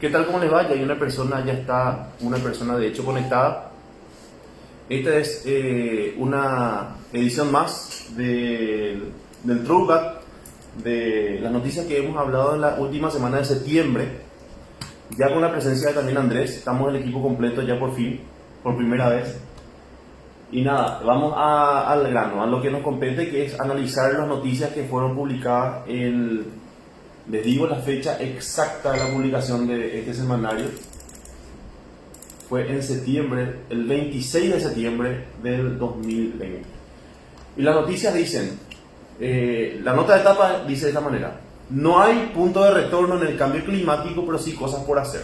¿Qué tal? ¿Cómo les va? Ya hay una persona, de hecho conectada. Esta es una edición más del Throwback de las noticias que hemos hablado en la última semana de septiembre. Ya con la presencia de también Andrés, estamos el equipo completo ya por fin, por primera vez. Y nada, vamos al grano, a lo que nos compete, que es analizar las noticias que fueron publicadas les digo la fecha exacta de la publicación de este semanario. Fue en septiembre, el 26 de septiembre del 2020. Y las noticias dicen, la nota de tapa dice de esta manera: no hay punto de retorno en el cambio climático, pero sí cosas por hacer.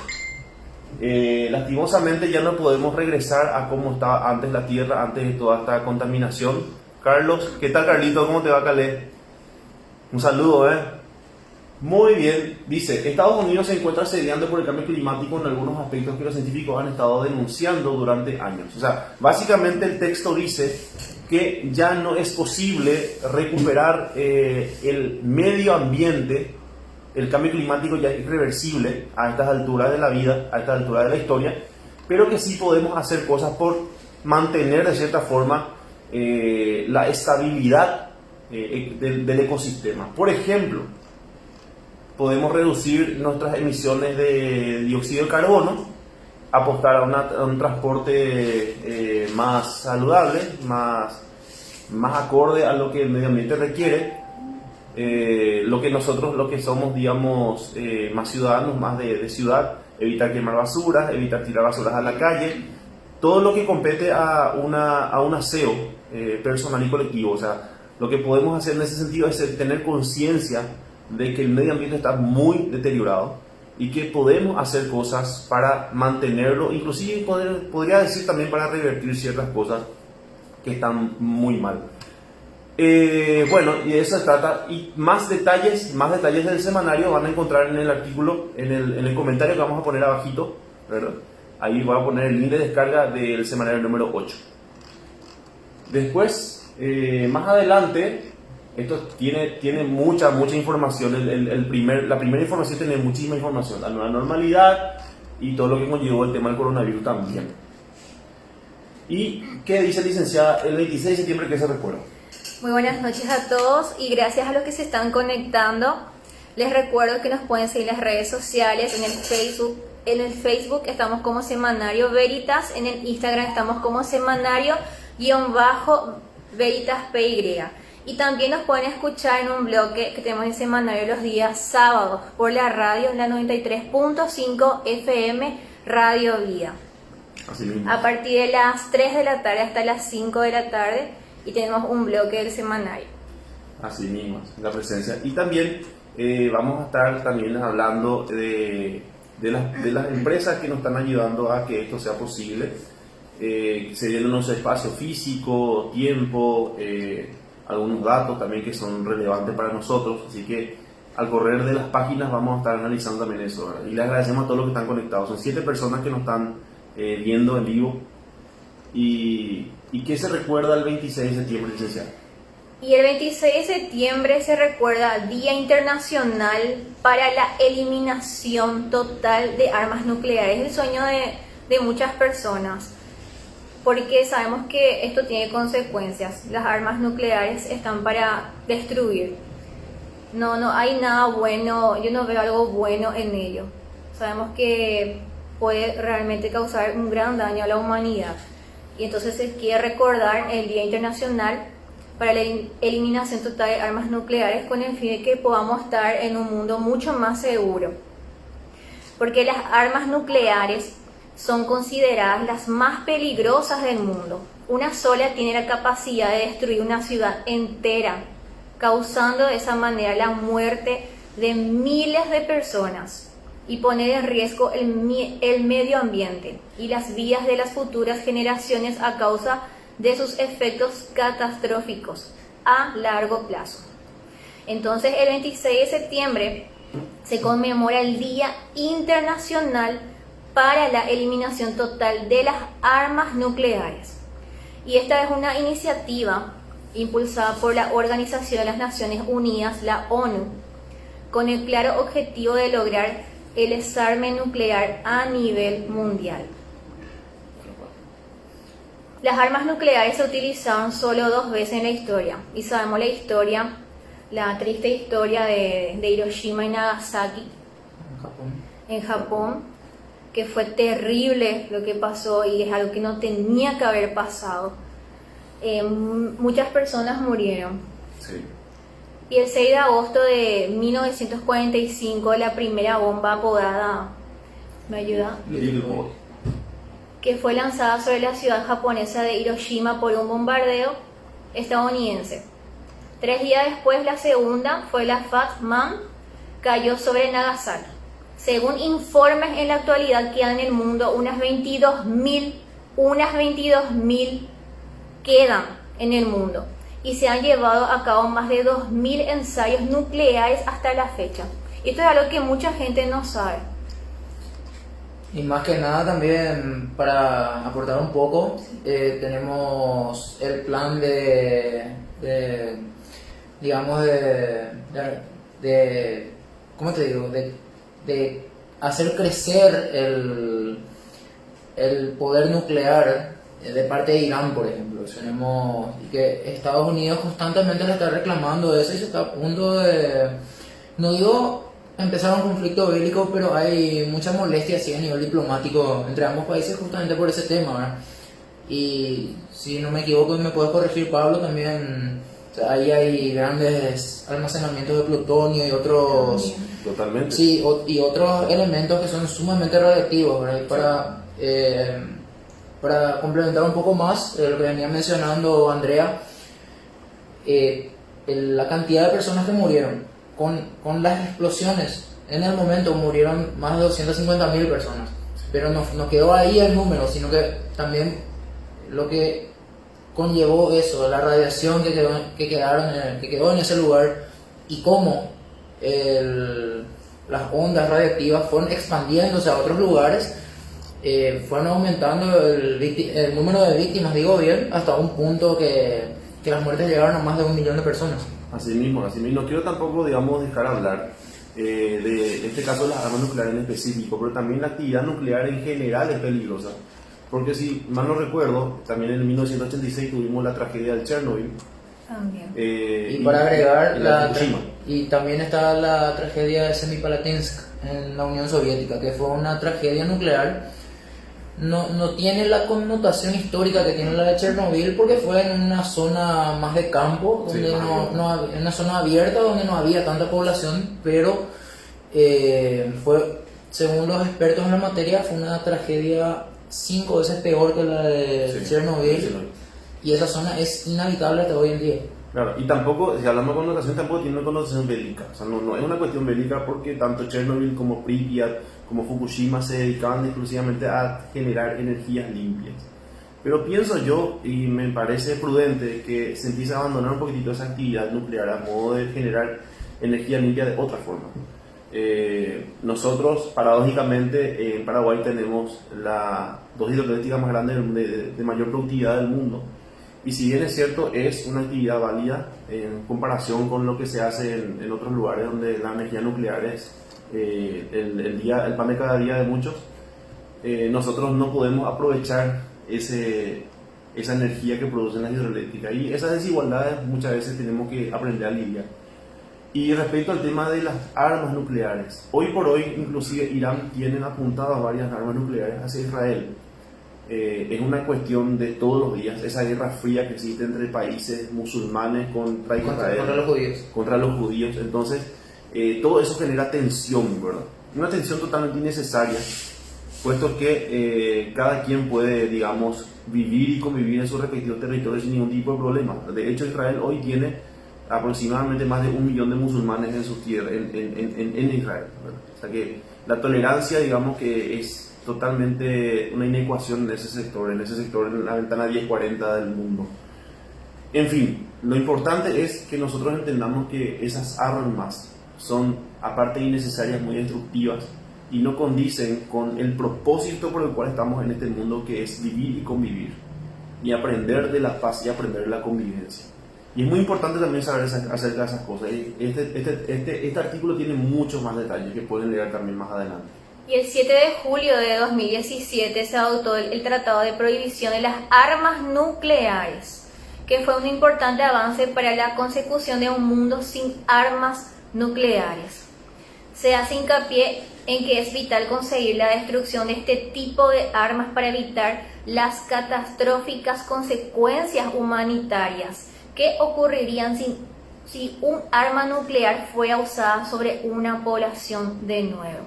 Lastimosamente ya no podemos regresar a cómo estaba antes la Tierra, antes de toda esta contaminación. Carlos, ¿qué tal, Carlito? ¿Cómo te va, Calé? Un saludo, Muy bien, dice, Estados Unidos se encuentra asediando por el cambio climático en algunos aspectos que los científicos han estado denunciando durante años. O sea, básicamente el texto dice que ya no es posible recuperar el medio ambiente. El cambio climático ya es irreversible a estas alturas de la vida, a estas alturas de la historia, pero que sí podemos hacer cosas por mantener de cierta forma la estabilidad del ecosistema. Por ejemplo, podemos reducir nuestras emisiones de dióxido de carbono, apostar a un transporte más saludable, más acorde a lo que el medio ambiente requiere, lo que somos, digamos, más ciudadanos, más de ciudad, evitar quemar basuras, evitar tirar basuras a la calle, todo lo que compete a un aseo personal y colectivo. O sea, lo que podemos hacer en ese sentido es tener conciencia de que el medio ambiente está muy deteriorado y que podemos hacer cosas para mantenerlo, inclusive podría decir también para revertir ciertas cosas que están muy mal. Bueno, y de eso se trata. Y más detalles del semanario van a encontrar en el artículo, en el comentario que vamos a poner abajito, ¿verdad? Ahí voy a poner el link de descarga del semanario número 8. Después, más adelante, esto tiene mucha información. La primera información tiene muchísima información. La nueva normalidad y todo lo que conllevó el tema del coronavirus también. ¿Y qué dice licenciada el 26 de septiembre que se recuerda? Muy buenas noches a todos y gracias a los que se están conectando. Les recuerdo que nos pueden seguir en las redes sociales, en el Facebook. En el Facebook estamos como Semanario Veritas, en el Instagram estamos como Semanario_Veritas_PY. Y también nos pueden escuchar en un bloque que tenemos en Semanario los días sábados por la radio, en la 93.5 FM Radio Vía. A partir de las 3 de la tarde hasta las 5 de la tarde, y tenemos un bloque del semanario. Así mismo, la presencia. Y también vamos a estar también hablando de las empresas que nos están ayudando a que esto sea posible. Se dieron unos espacios físicos, tiempo, algunos datos también que son relevantes para nosotros. Así que al correr de las páginas vamos a estar analizando también eso, ¿verdad? Y les agradecemos a todos los que están conectados. Son 7 personas que nos están viendo en vivo. ¿Y qué se recuerda el 26 de septiembre, licenciada? Y el 26 de septiembre se recuerda Día Internacional para la Eliminación Total de Armas Nucleares. Es el sueño de muchas personas, porque sabemos que esto tiene consecuencias. Las armas nucleares están para destruir. No hay nada bueno, yo no veo algo bueno en ello. Sabemos que puede realmente causar un gran daño a la humanidad. Y entonces se quiere recordar el Día Internacional para la Eliminación Total de Armas Nucleares, con el fin de que podamos estar en un mundo mucho más seguro. Porque las armas nucleares son consideradas las más peligrosas del mundo. Una sola tiene la capacidad de destruir una ciudad entera, causando de esa manera la muerte de miles de personas y poner en riesgo el medio ambiente y las vidas de las futuras generaciones a causa de sus efectos catastróficos a largo plazo. Entonces, el 26 de septiembre se conmemora el Día Internacional para la Eliminación Total de las Armas Nucleares. Y esta es una iniciativa impulsada por la Organización de las Naciones Unidas, la ONU, con el claro objetivo de lograr el desarme nuclear a nivel mundial. Las armas nucleares se utilizaron solo 2 veces en la historia, y sabemos la historia, la triste historia de Hiroshima y Nagasaki en Japón, que fue terrible lo que pasó y es algo que no tenía que haber pasado. Muchas personas murieron. Sí. Y el 6 de agosto de 1945, la primera bomba apodada, ¿me ayuda?, Little Boy. que fue lanzada sobre la ciudad japonesa de Hiroshima por un bombardeo estadounidense. 3 días después, la segunda fue la Fat Man, cayó sobre Nagasaki. Según informes, en la actualidad quedan en el mundo unas 22.000 quedan en el mundo, y se han llevado a cabo más de 2.000 ensayos nucleares hasta la fecha. Esto es algo que mucha gente no sabe. Y más que nada también, para aportar un poco, tenemos el plan digamos, ¿cómo te digo? De hacer crecer el poder nuclear de parte de Irán, por ejemplo. Tenemos que Estados Unidos constantemente le está reclamando eso y se está a punto de, no digo empezar un conflicto bélico, pero hay mucha molestia así a nivel diplomático entre ambos países justamente por ese tema, ¿verdad? Y si no me equivoco y me puedes corregir, Pablo, también, o sea, ahí hay grandes almacenamientos de plutonio y otros, Totalmente. sí, y otros elementos que son sumamente radiactivos, ¿verdad? Y para complementar un poco más lo que venía mencionando Andrea, la cantidad de personas que murieron con las explosiones, en el momento murieron más de 250.000 personas, pero no quedó ahí el número, sino que también lo que conllevó eso, la radiación que quedó en ese lugar, y cómo las ondas radiactivas fueron expandiéndose a otros lugares, fueron aumentando el número de víctimas, digo bien, hasta un punto que las muertes llegaron a más de 1 millón de personas. Así mismo. No quiero tampoco, digamos, dejar hablar de este caso de las armas nucleares en específico, pero también la actividad nuclear en general es peligrosa. Porque si mal no recuerdo, también en 1986 tuvimos la tragedia del Chernobyl. También. Y para agregar, Fukushima. y también está la tragedia de Semipalatinsk en la Unión Soviética, que fue una tragedia nuclear. No tiene la connotación histórica que tiene la de Chernobyl, porque fue en una zona más de campo, donde Sí, en una zona abierta donde no había tanta población, pero fue, según los expertos en la materia, fue una tragedia 5 veces peor que la de Chernobyl, y esa zona es inhabitable hasta hoy en día. Claro, y tampoco, si hablamos de connotación, tampoco tiene una connotación bélica. O sea, no es una cuestión bélica, porque tanto Chernobyl como Pripyat, como Fukushima, se dedicaban exclusivamente a generar energías limpias. Pero pienso yo, y me parece prudente, que se empiece a abandonar un poquitito esa actividad nuclear a modo de generar energía limpia de otra forma. Nosotros, paradójicamente, en Paraguay tenemos las 2 hidroeléctricas más grandes de mayor productividad del mundo. Y si bien es cierto, es una actividad válida en comparación con lo que se hace en otros lugares donde la energía nuclear es el pan de cada día de muchos, nosotros no podemos aprovechar esa energía que producen las hidroeléctricas, y esas desigualdades muchas veces tenemos que aprender a lidiar. Y respecto al tema de las armas nucleares, hoy por hoy inclusive Irán tiene apuntadas varias armas nucleares hacia Israel. Es una cuestión de todos los días, esa guerra fría que existe entre países musulmanes contra Israel, contra los judíos. Entonces todo eso genera tensión, ¿verdad? Una tensión totalmente innecesaria, puesto que cada quien puede, digamos, vivir y convivir en sus respectivos territorios sin ningún tipo de problema. De hecho, Israel hoy tiene aproximadamente más de 1 millón de musulmanes en sus tierras, en Israel, ¿verdad? O sea que la tolerancia, digamos, que es totalmente una inecuación en ese sector, en la ventana 1040 del mundo. En fin, lo importante es que nosotros entendamos que esas armas son, aparte de innecesarias, muy destructivas, y no condicen con el propósito por el cual estamos en este mundo, que es vivir y convivir, y aprender de la paz y aprender de la convivencia. Y es muy importante también saber acerca de esas cosas. Y este artículo tiene muchos más detalles que pueden leer también más adelante. Y el 7 de julio de 2017 se adoptó el Tratado de Prohibición de las Armas Nucleares, que fue un importante avance para la consecución de un mundo sin armas nucleares. Se hace hincapié en que es vital conseguir la destrucción de este tipo de armas para evitar las catastróficas consecuencias humanitarias que ocurrirían si un arma nuclear fuera usada sobre una población de nuevo.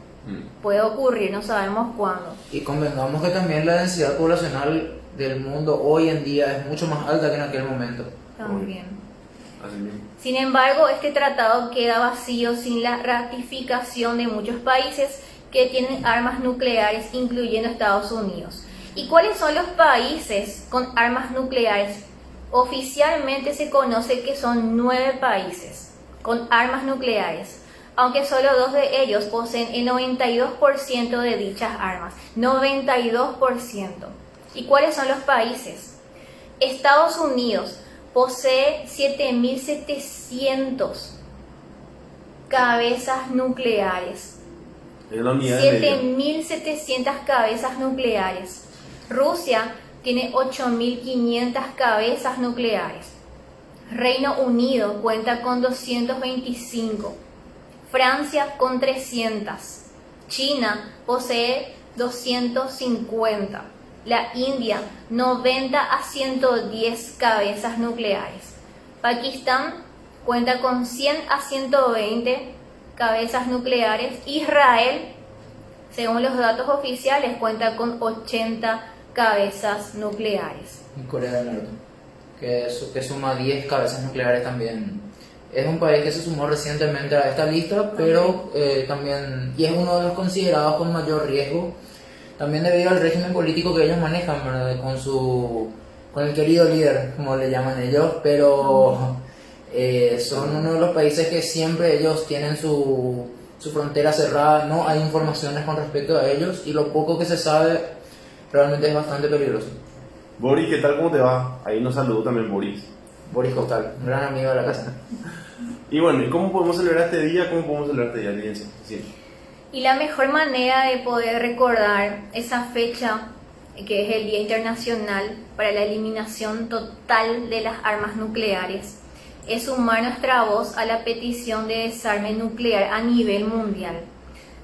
Puede ocurrir, no sabemos cuándo. Y convengamos que también la densidad poblacional del mundo hoy en día es mucho más alta que en aquel momento. También. Así mismo. Sin embargo, este tratado queda vacío sin la ratificación de muchos países que tienen armas nucleares, incluyendo Estados Unidos. ¿Y cuáles son los países con armas nucleares? Oficialmente se conoce que son 9 países con armas nucleares, aunque solo 2 de ellos poseen el 92% de dichas armas. 92%. ¿Y cuáles son los países? Estados Unidos posee 7.700 cabezas nucleares. Es la unidad de medida. 7.700 cabezas nucleares. Rusia tiene 8.500 cabezas nucleares. Reino Unido cuenta con 225. Francia con 300. China posee 250. La India 90 a 110 cabezas nucleares. Pakistán cuenta con 100 a 120 cabezas nucleares. Israel, según los datos oficiales, cuenta con 80 cabezas nucleares. Y Corea del Norte, que suma 10 cabezas nucleares también. Es un país que se sumó recientemente a esta lista, pero también, y es uno de los considerados con mayor riesgo, también debido al régimen político que ellos manejan, ¿verdad? Con el querido líder, como le llaman ellos, pero son uno de los países que siempre ellos tienen su frontera cerrada, no hay informaciones con respecto a ellos, y lo poco que se sabe realmente es bastante peligroso. Boris, ¿qué tal? ¿Cómo te va? Ahí nos saludó también Boris. Boris Costal, un gran amigo de la casa. Y bueno, ¿y cómo podemos celebrar este día? ¿Cómo podemos celebrar este día, Licencia? Sí. Y la mejor manera de poder recordar esa fecha, que es el Día Internacional para la Eliminación Total de las Armas Nucleares, es sumar nuestra voz a la petición de desarme nuclear a nivel mundial,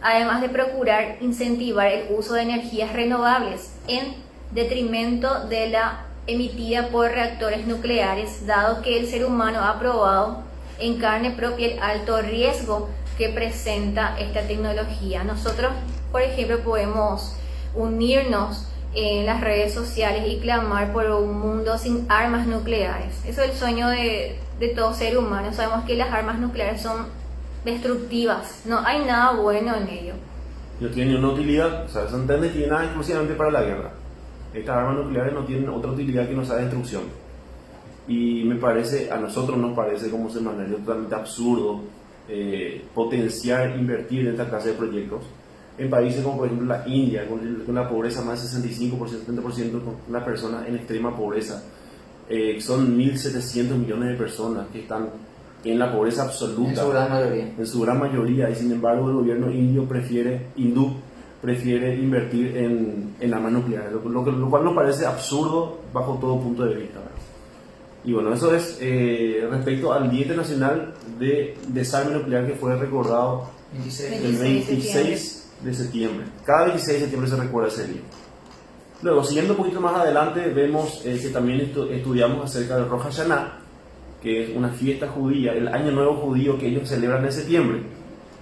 además de procurar incentivar el uso de energías renovables en detrimento de la emitida por reactores nucleares, dado que el ser humano ha probado en carne propia el alto riesgo que presenta esta tecnología. Nosotros, por ejemplo, podemos unirnos en las redes sociales y clamar por un mundo sin armas nucleares. Eso es el sueño de todo ser humano. Sabemos que las armas nucleares son destructivas, no hay nada bueno en ello. No tienen una utilidad, o sea, se entiende que nada exclusivamente para la guerra. Estas armas nucleares no tienen otra utilidad que no sea destrucción. Y a nosotros nos parece como se maneja totalmente absurdo potenciar, invertir en esta clase de proyectos en países como por ejemplo la India, con la pobreza más del 65%, 70%, con las personas en extrema pobreza. Son 1.700 millones de personas que están en la pobreza absoluta. En su gran mayoría. Y sin embargo el gobierno hindú prefiere invertir en armas nucleares, lo cual nos parece absurdo bajo todo punto de vista, ¿verdad? Y bueno, eso es respecto al Día Internacional de Desarme Nuclear, que fue recordado el 26 de septiembre. Cada 26 de septiembre se recuerda ese día. Luego, siguiendo un poquito más adelante, vemos que también estudiamos acerca del Rosh Hashanah, que es una fiesta judía, el Año Nuevo Judío que ellos celebran en septiembre.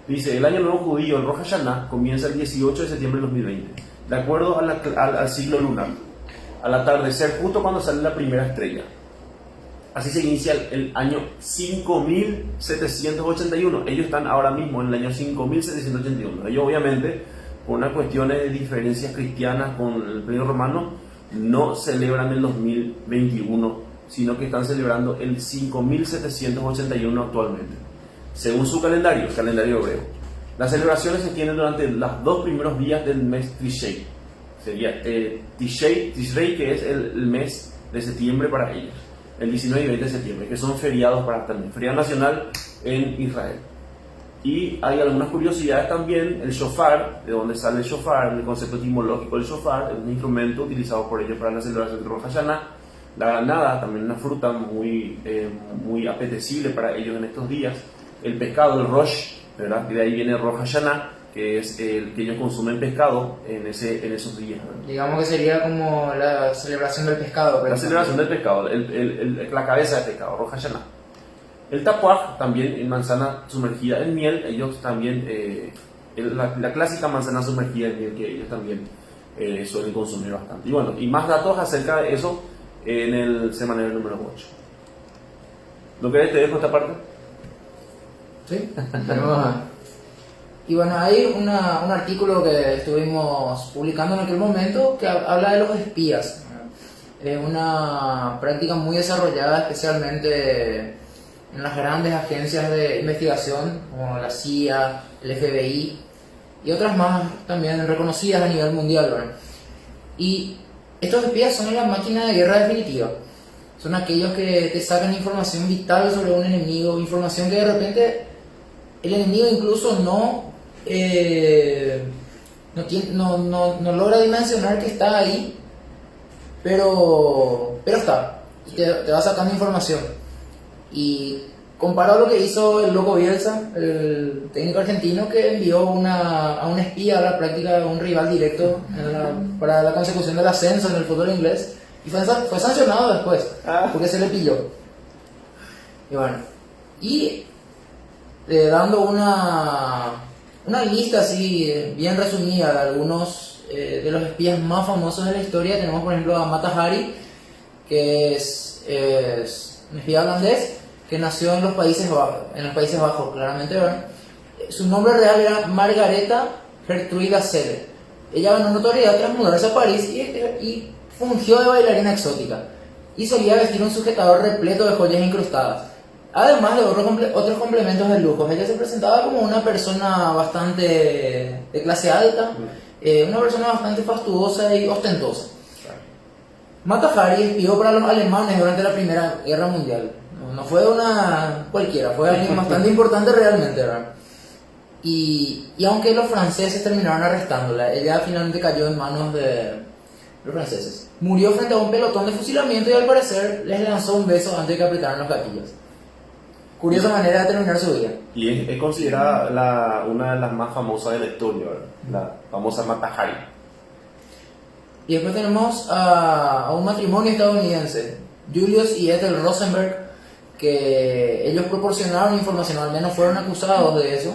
Dice, el Año Nuevo Judío, el Rosh Hashanah, comienza el 18 de septiembre de 2020, de acuerdo al siglo lunar, al atardecer, justo cuando sale la primera estrella. Así se inicia el año 5781. Ellos están ahora mismo en el año 5781. Ellos obviamente, por unas cuestiones de diferencias cristianas con el Imperio Romano, no celebran el 2021, sino que están celebrando el 5781 actualmente, según su calendario, el calendario hebreo. Las celebraciones se tienen durante los 2 primeros días del mes Tishrei. Sería Tishrei, que es el mes de septiembre para ellos. el 19 y 20 de septiembre, que son feriados para también, feriado nacional en Israel. Y hay algunas curiosidades también, el shofar, de dónde sale el shofar, el concepto etimológico del shofar, es un instrumento utilizado por ellos para la celebración de Rosh Hashanah. La granada, también una fruta muy apetecible para ellos en estos días. El pescado, el rosh, ¿verdad? Y de ahí viene Rosh Hashanah, que es el que ellos consumen pescado en esos días, ¿verdad? Digamos que sería como la celebración del pescado. La celebración del pescado, la cabeza del pescado, Rosh Hashanah. El tapuaj, también en manzana sumergida en miel, ellos también, la clásica manzana sumergida en miel que ellos también suelen consumir bastante. Y bueno, y más datos acerca de eso en el semanario número 8. ¿No querés te dejo esta parte? Sí. Y bueno, hay un artículo que estuvimos publicando en aquel momento que habla de los espías. Es una práctica muy desarrollada, especialmente en las grandes agencias de investigación como la CIA, el FBI y otras más también reconocidas a nivel mundial, ¿verdad? Y estos espías son la máquina de guerra definitiva. Son aquellos que te sacan información vital sobre un enemigo, información que de repente el enemigo incluso no logra dimensionar que está ahí, pero está, y te va sacando información. Y comparado a lo que hizo el Loco Bielsa, el técnico argentino que envió a un espía a la práctica de un rival directo para la consecución del ascenso en el fútbol inglés, y fue sancionado después, porque se le pilló. Y bueno, dando una lista así bien resumida de algunos de los espías más famosos de la historia, tenemos por ejemplo a Mata Hari, que es un espía holandés que nació en los Países Bajos, claramente, ¿verdad? Su nombre real era Margareta Gertruida Selle. Ella ganó notoriedad tras mudarse a París y fungió de bailarina exótica, y solía vestir un sujetador repleto de joyas incrustadas, además de otros complementos de lujo. Ella se presentaba como una persona bastante de clase alta, una persona bastante fastuosa y ostentosa. Mata Hari espió para los alemanes durante la Primera Guerra Mundial. No fue una cualquiera, fue alguien bastante importante realmente, ¿verdad? Y aunque los franceses terminaron arrestándola, ella finalmente cayó en manos de los franceses. Murió frente a un pelotón de fusilamiento y al parecer les lanzó un beso antes de que apretaran los gatillos. Curiosa manera de terminar su vida. Y es considerada una de las más famosas de la historia, ¿verdad? La famosa Mata Hari. Y después tenemos a un matrimonio estadounidense, Julius y Ethel Rosenberg, que ellos proporcionaron información, al menos fueron acusados de eso,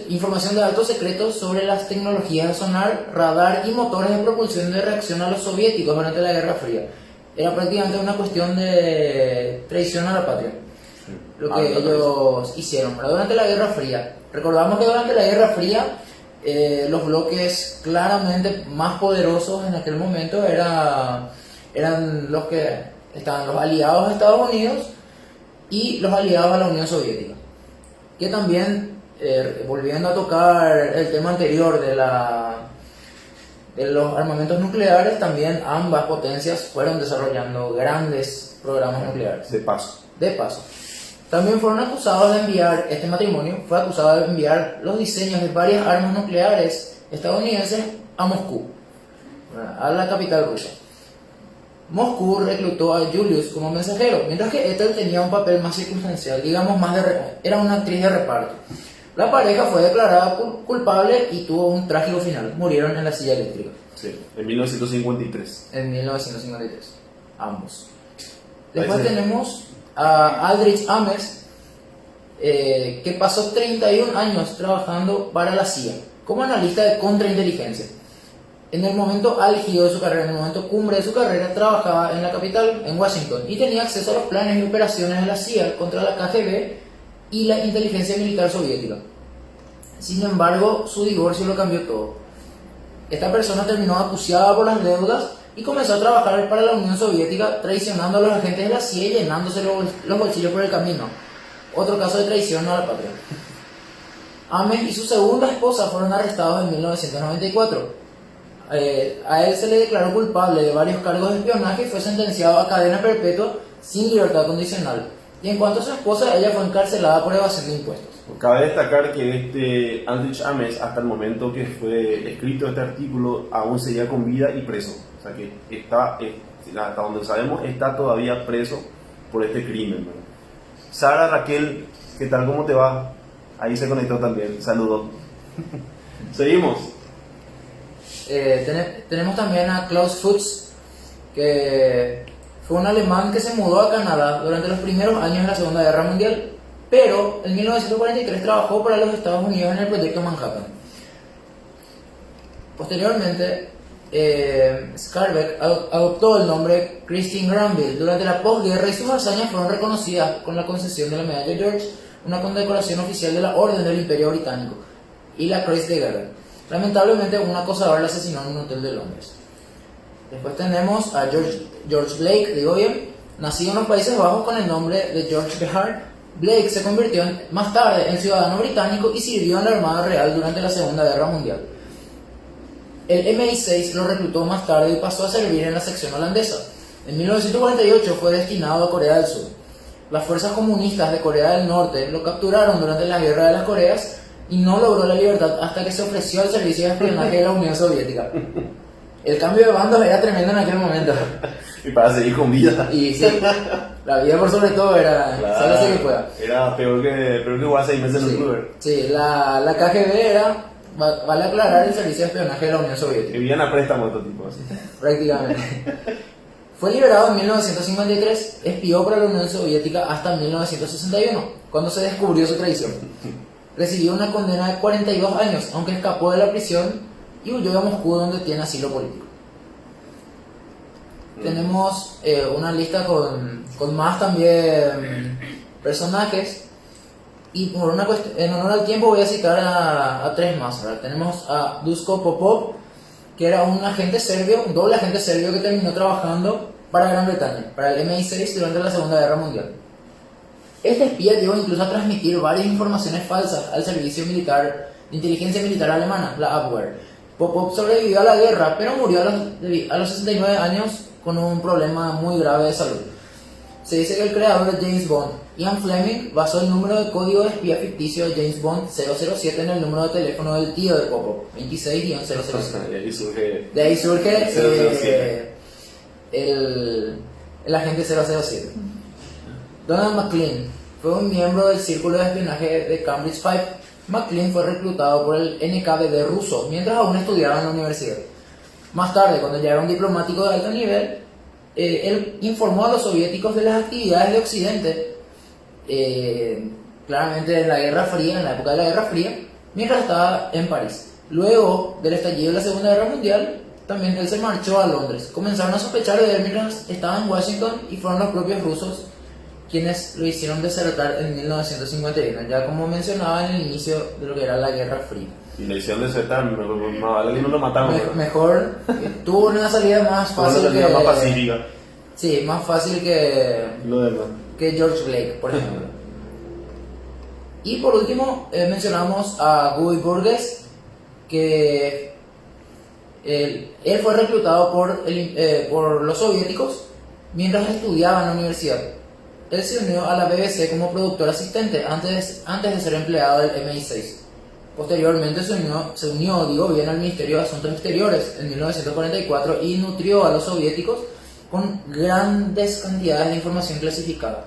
información de alto secreto sobre las tecnologías de sonar, radar y motores de propulsión de reacción a los soviéticos durante la Guerra Fría. Era prácticamente una cuestión de traición a la patria, lo que ellos hicieron. Pero durante la Guerra Fría, recordamos que durante la Guerra Fría los bloques claramente más poderosos en aquel momento eran los que estaban los aliados a Estados Unidos y los aliados a la Unión Soviética, que también, volviendo a tocar el tema anterior de los armamentos nucleares, también ambas potencias fueron desarrollando grandes programas nucleares. De paso. También fueron acusados de enviar, este matrimonio fue acusado de enviar los diseños de varias armas nucleares estadounidenses a Moscú, a la capital rusa. Moscú reclutó a Julius como mensajero, mientras que Ethel tenía un papel más circunstancial, digamos era una actriz de reparto. La pareja fue declarada culpable y tuvo un trágico final. Murieron en la silla eléctrica. Sí, en 1953. En 1953, ambos. Después tenemos a Aldrich Ames, que pasó 31 años trabajando para la CIA como analista de contrainteligencia. En el momento álgido de su carrera, en el momento cumbre de su carrera, trabajaba en la capital, en Washington, y tenía acceso a los planes y operaciones de la CIA contra la KGB y la inteligencia militar soviética. Sin embargo, su divorcio lo cambió todo. Esta persona terminó acuciada por las deudas y comenzó a trabajar para la Unión Soviética, traicionando a los agentes de la CIA y llenándose los bolsillos por el camino. Otro caso de traición a la patria. Ames y su segunda esposa fueron arrestados en 1994. A él se le declaró culpable de varios cargos de espionaje y fue sentenciado a cadena perpetua sin libertad condicional. Y en cuanto a su esposa, ella fue encarcelada por evasión de impuestos. Cabe destacar que Aldrich Ames, hasta el momento que fue escrito este artículo, aún seguía con vida y preso. O sea que está, hasta donde sabemos, está todavía preso por este crimen, ¿verdad? Sara, Raquel, ¿qué tal? ¿Cómo te va? Ahí se conectó también. Saludos. Seguimos. Tenemos también a Klaus Fuchs, que fue un alemán que se mudó a Canadá durante los primeros años de la Segunda Guerra Mundial, pero en 1943 trabajó para los Estados Unidos en el Proyecto Manhattan. Posteriormente, Skarbek adoptó el nombre Christine Granville durante la posguerra y sus hazañas fueron reconocidas con la concesión de la Medalla George, una condecoración oficial de la Orden del Imperio Británico, y la Croix de Guerra. Lamentablemente, un acosador la asesinó en un hotel de Londres. Después tenemos a George Blake, digo bien, nacido en los Países Bajos con el nombre de George Behar. Blake se convirtió más tarde en ciudadano británico y sirvió en la Armada Real durante la Segunda Guerra Mundial. El MI6 lo reclutó más tarde y pasó a servir en la sección holandesa. En 1948 fue destinado a Corea del Sur. Las fuerzas comunistas de Corea del Norte lo capturaron durante la Guerra de las Coreas y no logró la libertad hasta que se ofreció al servicio de espionaje de la Unión Soviética. El cambio de bandos era tremendo en aquel momento. Y para seguir con vida. Y sí, la vida por sobre todo era, Claro, sálvese que pueda. era peor que jugar 6 meses en un club. Sí, la KGB era, vale aclarar, el servicio de espionaje de la Unión Que Soviética. vivían a préstamo estos tipos. Prácticamente. Fue liberado en 1953, espió para la Unión Soviética hasta 1961, cuando se descubrió su traición. Recibió una condena de 42 años, aunque escapó de la prisión y huyó a Moscú, donde tiene asilo político. Tenemos una lista con más también personajes, y por una en honor al tiempo voy a citar a tres más, ¿verdad? Tenemos a Duško Popov, que era un agente serbio, un doble agente serbio que terminó trabajando para Gran Bretaña, para el MI6 durante la Segunda Guerra Mundial. Este espía llegó incluso a transmitir varias informaciones falsas al servicio militar de inteligencia militar alemana, la Abwehr. Popov sobrevivió a la guerra, pero murió a los 69 años con un problema muy grave de salud. Se dice que el creador de James Bond, Ian Fleming, basó el número de código de espía ficticio de James Bond 007 en el número de teléfono del tío de Popov, 26-007. De ahí surge el agente 007. Donald MacLean fue un miembro del círculo de espionaje de Cambridge 5. MacLean fue reclutado por el NKVD ruso mientras aún estudiaba en la universidad. Más tarde, cuando ya era un diplomático de alto nivel, él informó a los soviéticos de las actividades de Occidente, claramente en la Guerra Fría, en la época de la Guerra Fría, mientras estaba en París. Luego del estallido de la Segunda Guerra Mundial, también él se marchó a Londres. Comenzaron a sospechar de él mientras estaba en Washington y fueron los propios rusos quienes lo hicieron desertar en 1951, ya como mencionaba en el inicio de lo que era la Guerra Fría. Y le hicieron desertar, no vale que no lo matamos. Mejor, tuvo una salida más fácil una salida más pacífica. Sí, más fácil que Lo demás. que George Blake, por ejemplo. Y por último, mencionamos a Guy Burgess, que él fue reclutado por los soviéticos mientras estudiaba en la universidad. Él se unió a la BBC como productor asistente antes de ser empleado del MI6. Posteriormente se unió al Ministerio de Asuntos Exteriores en 1944 y nutrió a los soviéticos con grandes cantidades de información clasificada.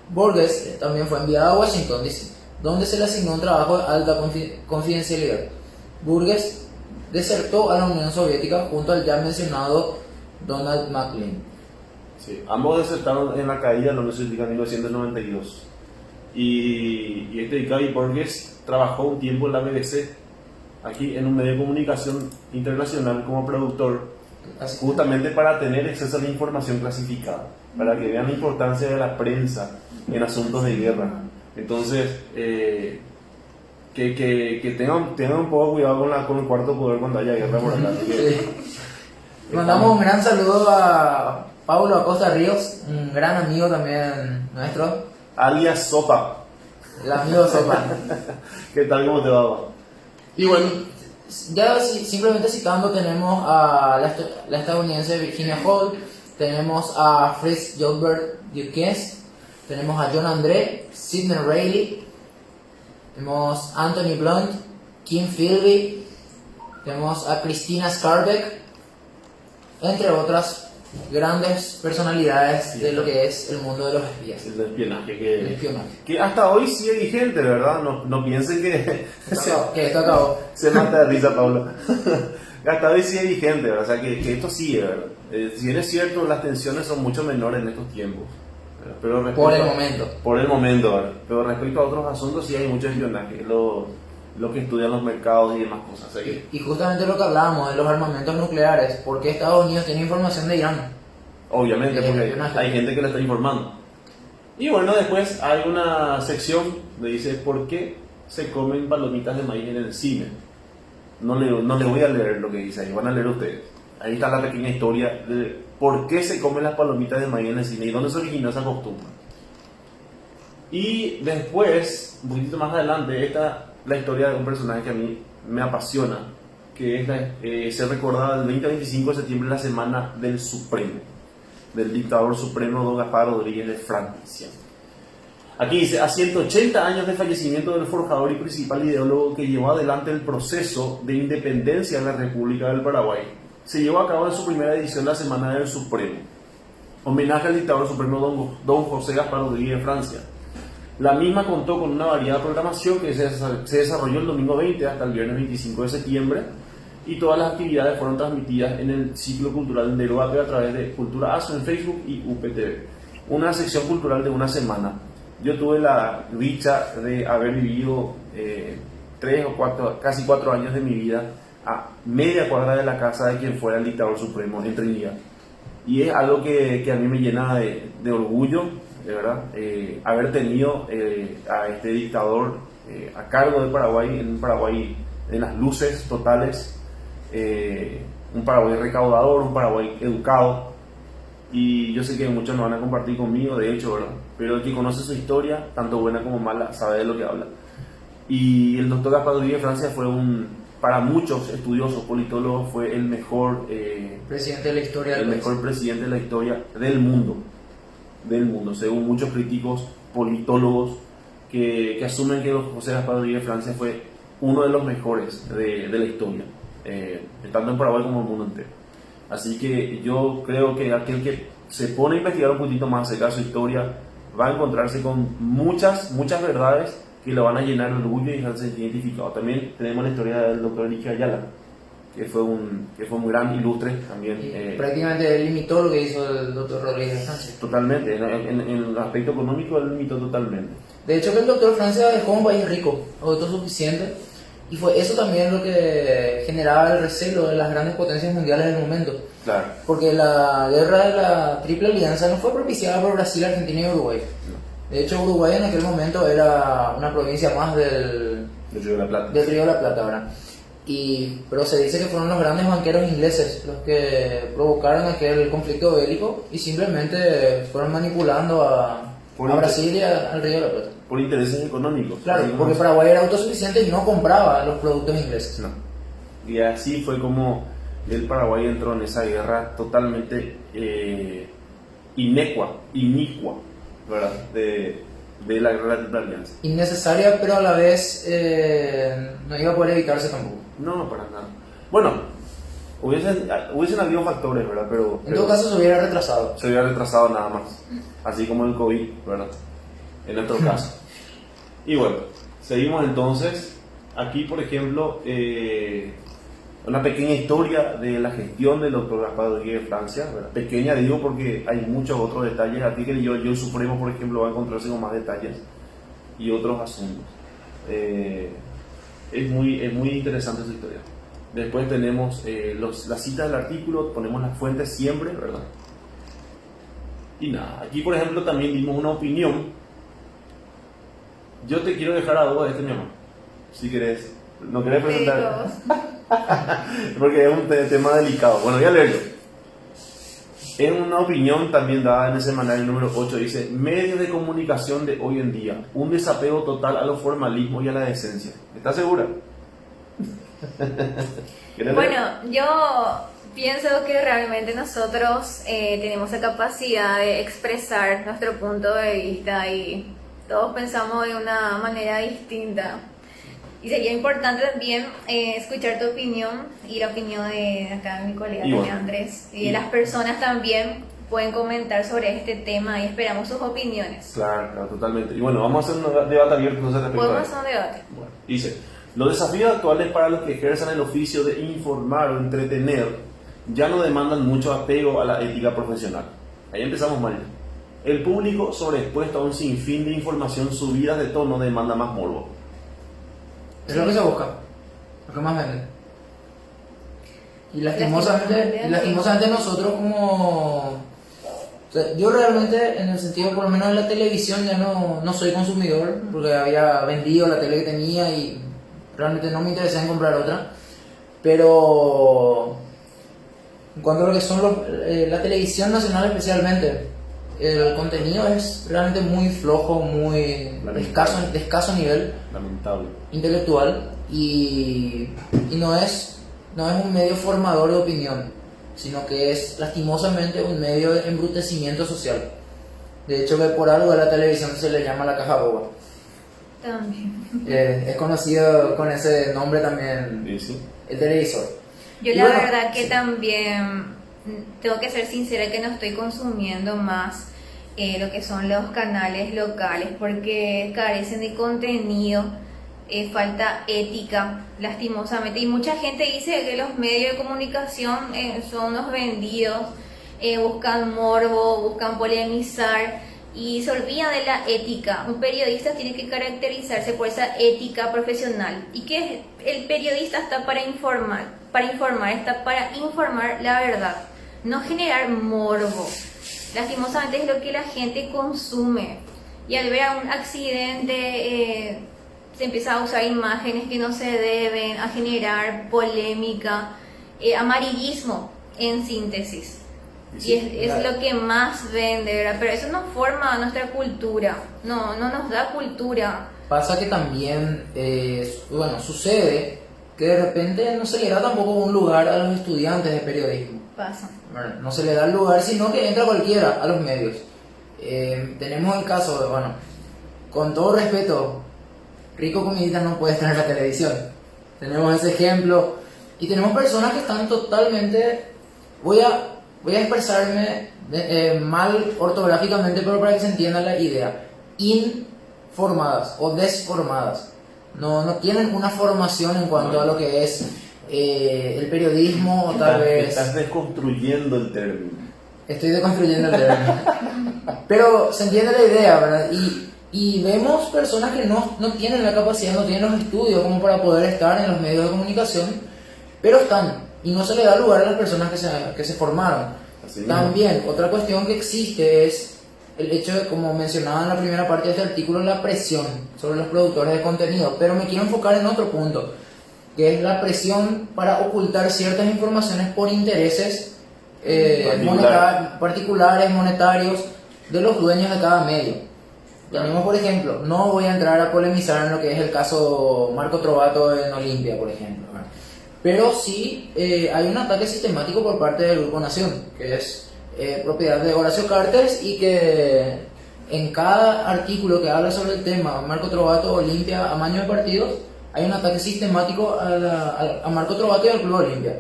Burgess también fue enviado a Washington, D.C., donde se le asignó un trabajo de alta confidencialidad. Burgess desertó a la Unión Soviética junto al ya mencionado Donald MacLean. Sí, ambos desertaron en la caída de la Unión Soviética en 1992. Y este Guy Burgess trabajó un tiempo en la BBC, aquí en un medio de comunicación internacional como productor, justamente para tener acceso a la información clasificada, para que vean la importancia de la prensa en asuntos de guerra. Entonces, que tengan un poco de cuidado con el cuarto poder cuando haya guerra por acá. Mandamos un gran saludo a Paulo Acosta Ríos, un gran amigo también nuestro. Alias Sopa. El amigo Sopa. ¿Qué tal? ¿Cómo te va? Y bueno, ya simplemente citando, tenemos a la estadounidense Virginia Hall, tenemos a Fritz Joubert Duquesne, tenemos a John André, Sidney Reilly, tenemos Anthony Blunt, Kim Philby, tenemos a Christina Skarbek, entre otras grandes personalidades de lo que es el mundo de los espías. El espionaje, El espionaje. que hasta hoy sigue vigente, ¿verdad? No piensen que Que esto acabó. se mata de risa, Pablo. Hasta hoy sigue vigente, ¿verdad? O sea, que esto sigue, ¿verdad? Si bien es cierto, las tensiones son mucho menores en estos tiempos. ¿Verdad? Pero respecto Por el momento. Por el momento, ¿verdad? Pero respecto a otros asuntos sí hay mucho espionaje. Lo que estudian los mercados y demás cosas. O sea que, Y justamente lo que hablábamos de los armamentos nucleares, ¿por qué Estados Unidos tiene información de Irán? obviamente, El porque espionaje. hay gente que lo está informando. Y bueno, después hay una sección que dice ¿por qué se comen palomitas de maíz en el cine? No le voy a leer lo que dice ahí, van a leer ustedes. Ahí está la pequeña historia de por qué se comen las palomitas de maíz en el cine y dónde se originó esa costumbre. Y después, un poquito más adelante, está la historia de un personaje que a mí me apasiona, que es se recordaba el 20 a 25 de septiembre, la semana del Supremo, del dictador supremo Don Gaspar Rodríguez de Francia. Aquí dice, a 180 años del fallecimiento del forjador y principal ideólogo que llevó adelante el proceso de independencia de la República del Paraguay, se llevó a cabo en su primera edición la Semana del Supremo, homenaje al dictador supremo Don José Gaspar Rodríguez de Francia. La misma contó con una variada programación que se desarrolló el domingo 20 hasta el viernes 25 de septiembre, y todas las actividades fueron transmitidas en el ciclo cultural de Deroape a través de Cultura ASO en Facebook y UPTV. Una sección cultural de una semana. Yo tuve la dicha de haber vivido 3 o 4, casi 4 años de mi vida a media cuadra de la casa de quien fuera el dictador supremo en Trinidad. Y es algo que a mí me llena de orgullo, de verdad, haber tenido a este dictador a cargo de Paraguay, en un Paraguay en las luces totales, un Paraguay recaudador, un Paraguay educado. Y yo sé que muchos no van a compartir conmigo, de hecho, ¿verdad? Pero el que conoce su historia, tanto buena como mala, sabe de lo que habla. Y el doctor Gaspar Rodríguez de Francia fue para muchos estudiosos, politólogos, fue el mejor Presidente de la historia del el país. mejor presidente de la historia del mundo, según muchos críticos, politólogos, que asumen que José Gaspar Rodríguez de Francia fue uno de los mejores de la historia, tanto en Paraguay como en el mundo entero. Así que yo creo que aquel que se pone a investigar un poquito más acerca de su historia va a encontrarse con muchas verdades que lo van a llenar de orgullo y dejarse identificado. También tenemos la historia del doctor Eligio Ayala, que fue un gran ilustre también. Prácticamente él limitó lo que hizo el doctor Rodríguez de Francia. Totalmente, en el aspecto económico él limitó totalmente. De hecho, que el doctor Francia dejó un país rico, autosuficiente, y fue eso también lo que generaba el recelo de las grandes potencias mundiales del momento. Claro. Porque la guerra de la Triple Alianza no fue propiciada por Brasil, Argentina y Uruguay. De hecho, Uruguay en aquel momento era una provincia más del Río de la Plata. Río de la Plata, ¿verdad? Pero se dice que fueron los grandes banqueros ingleses los que provocaron aquel conflicto bélico y simplemente fueron manipulando a Brasil y al Río de la Plata. Por intereses económicos. Claro, Digamos. porque Paraguay era autosuficiente y no compraba los productos ingleses. No. Y así fue como el Paraguay entró en esa guerra totalmente inicua, ¿verdad? De la guerra de la Alianza. Innecesaria, pero a la vez no iba a poder evitarse tampoco. No, para nada. Bueno, hubiesen habido factores, ¿verdad? Pero En todo caso se hubiera retrasado. se hubiera retrasado nada más. Así como el COVID, ¿verdad? En nuestro caso. Y bueno, seguimos entonces. Aquí, por ejemplo, una pequeña historia de la gestión del doctor Gaspar Rodríguez de Francia, ¿verdad? Pequeña digo porque hay muchos otros detalles. Aquí que yo el Supremo, por ejemplo, va a encontrarse con más detalles y otros asuntos. Es muy interesante su historia. Después tenemos la cita del artículo, ponemos las fuentes siempre, ¿verdad? Y nada, aquí por ejemplo también dimos una opinión. Yo te quiero dejar a vos mi amor, si querés. ¿No querés presentar? Porque es un tema delicado. Bueno, voy a leerlo. En una opinión también dada en el semanario número 8 dice: medios de comunicación de hoy en día, un desapego total a los formalismos y a la decencia. ¿Estás segura? Bueno, yo Pienso que realmente nosotros tenemos la capacidad de expresar nuestro punto de vista y todos pensamos de una manera distinta. Y sería importante también escuchar tu opinión y la opinión de acá mi colega Y bueno, Andrés. Y de las personas también pueden comentar sobre este tema y esperamos sus opiniones. Claro, claro, totalmente. Y bueno, vamos a hacer un debate abierto entonces respecto a Podemos esto. hacer un debate. Bueno, dice, los desafíos actuales para los que ejercen el oficio de informar o entretener ya no demandan mucho apego a la ética profesional. Ahí empezamos mal. El público sobreexpuesto a un sinfín de información subida de tono demanda más morbo. Es lo que se busca, lo que más vende. Y lastimosamente nosotros como... O sea, yo realmente, en el sentido por lo menos de la televisión, ya no soy consumidor, porque había vendido la tele que tenía y realmente no me interesaba en comprar otra. Pero en cuanto a lo que son la televisión nacional especialmente, el contenido es realmente muy flojo, muy de escaso nivel Lamentable. intelectual y no es un medio formador de opinión, sino que es lastimosamente un medio de embrutecimiento social. De hecho, que por algo a la televisión se le llama la caja boba. También. Es conocido con ese nombre también, Sí, sí. el televisor. Yo Y la bueno, verdad que sí. también tengo que ser sincera que no estoy consumiendo más lo que son los canales locales porque carecen de contenido, falta ética, lastimosamente. Y mucha gente dice que los medios de comunicación son unos vendidos, buscan morbo, buscan polemizar y se olvidan de la ética. Un periodista tiene que caracterizarse por esa ética profesional y que el periodista está para informar, está para informar la verdad, no generar morbo. Lastimosamente es lo que la gente consume y al ver un accidente se empieza a usar imágenes que no se deben, a generar polémica, amarillismo en síntesis. Sí, Y es lo que más vende, ¿verdad? Pero eso no forma nuestra cultura, no nos da cultura. Pasa que también, sucede que de repente no se le da tampoco un lugar a los estudiantes de periodismo. Pasa. Bueno, no se le da el lugar, sino que entra cualquiera a los medios. Tenemos el caso de, con todo respeto, Rico Comidita no puede estar en la televisión. Tenemos ese ejemplo. Y tenemos personas que están totalmente... Voy a expresarme mal ortográficamente, pero para que se entienda la idea. Informadas o desformadas. No tienen una formación en cuanto a lo que es el periodismo o tal vez... Estás desconstruyendo el término. Estoy deconstruyendo el término. Pero se entiende la idea, ¿verdad? Y vemos personas que no tienen la capacidad, no tienen los estudios como para poder estar en los medios de comunicación, pero están. Y no se le da lugar a las personas que se formaron. Así También, otra cuestión que existe es el hecho de, como mencionaba en la primera parte de este artículo, la presión sobre los productores de contenido. Pero me quiero enfocar en otro punto, que es la presión para ocultar ciertas informaciones por intereses particulares, monetarios, de los dueños de cada medio. Tenemos, por ejemplo, no voy a entrar a polemizar en lo que es el caso Marco Trovato en Olimpia, por ejemplo, ¿verdad? Pero sí hay un ataque sistemático por parte del Grupo Nación, que es propiedad de Horacio Cartes, y que en cada artículo que habla sobre el tema Marco Trovato, Olimpia, amaño de partidos, hay un ataque sistemático a Marco Trovato y al Club Olimpia.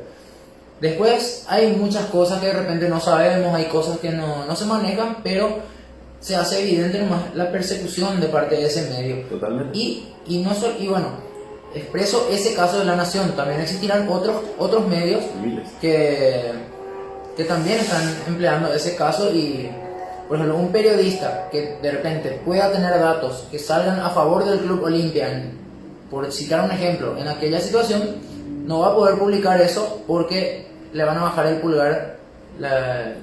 Después hay muchas cosas que de repente no sabemos, hay cosas que no se manejan, pero se hace evidente nomás la persecución de parte de ese medio. Totalmente. Y bueno, expreso ese caso de La Nación. También existirán otros medios Miles. que también están empleando ese caso. Y por ejemplo, un periodista que de repente pueda tener datos que salgan a favor del Club Olimpia, por citar un ejemplo, en aquella situación, no va a poder publicar eso porque le van a bajar el pulgar.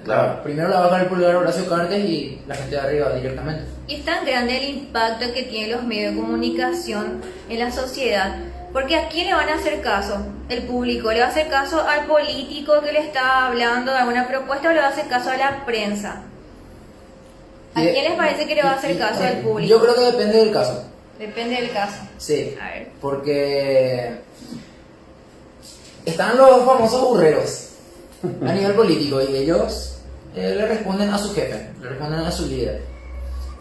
Claro. Primero le va a bajar el pulgar a Horacio Cartes y la gente de arriba directamente. Y es tan grande el impacto que tienen los medios de comunicación en la sociedad, porque ¿a quién le van a hacer caso? El público. ¿Le va a hacer caso al político que le está hablando de alguna propuesta o le va a hacer caso a la prensa? ¿A quién les parece que le va a hacer caso al público? Yo creo que depende del caso. Depende del caso. Sí, A ver. porque están los famosos burreros. a nivel político, y ellos le responden a su jefe, le responden a su líder.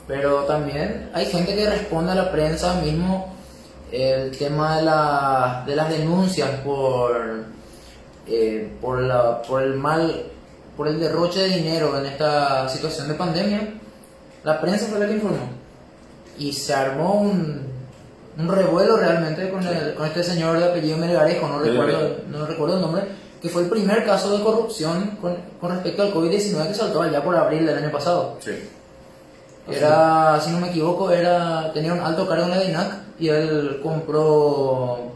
Pero también hay gente que responde a la prensa mismo el tema de las denuncias por el derroche de dinero en esta situación de pandemia. La prensa fue la que informó y se armó un revuelo realmente con este señor de apellido Melgarejo, no recuerdo el nombre, que fue el primer caso de corrupción con respecto al COVID-19 que saltó allá por abril del año pasado. Sí. Era, si no me equivoco, tenía un alto cargo en la DINAC y él compró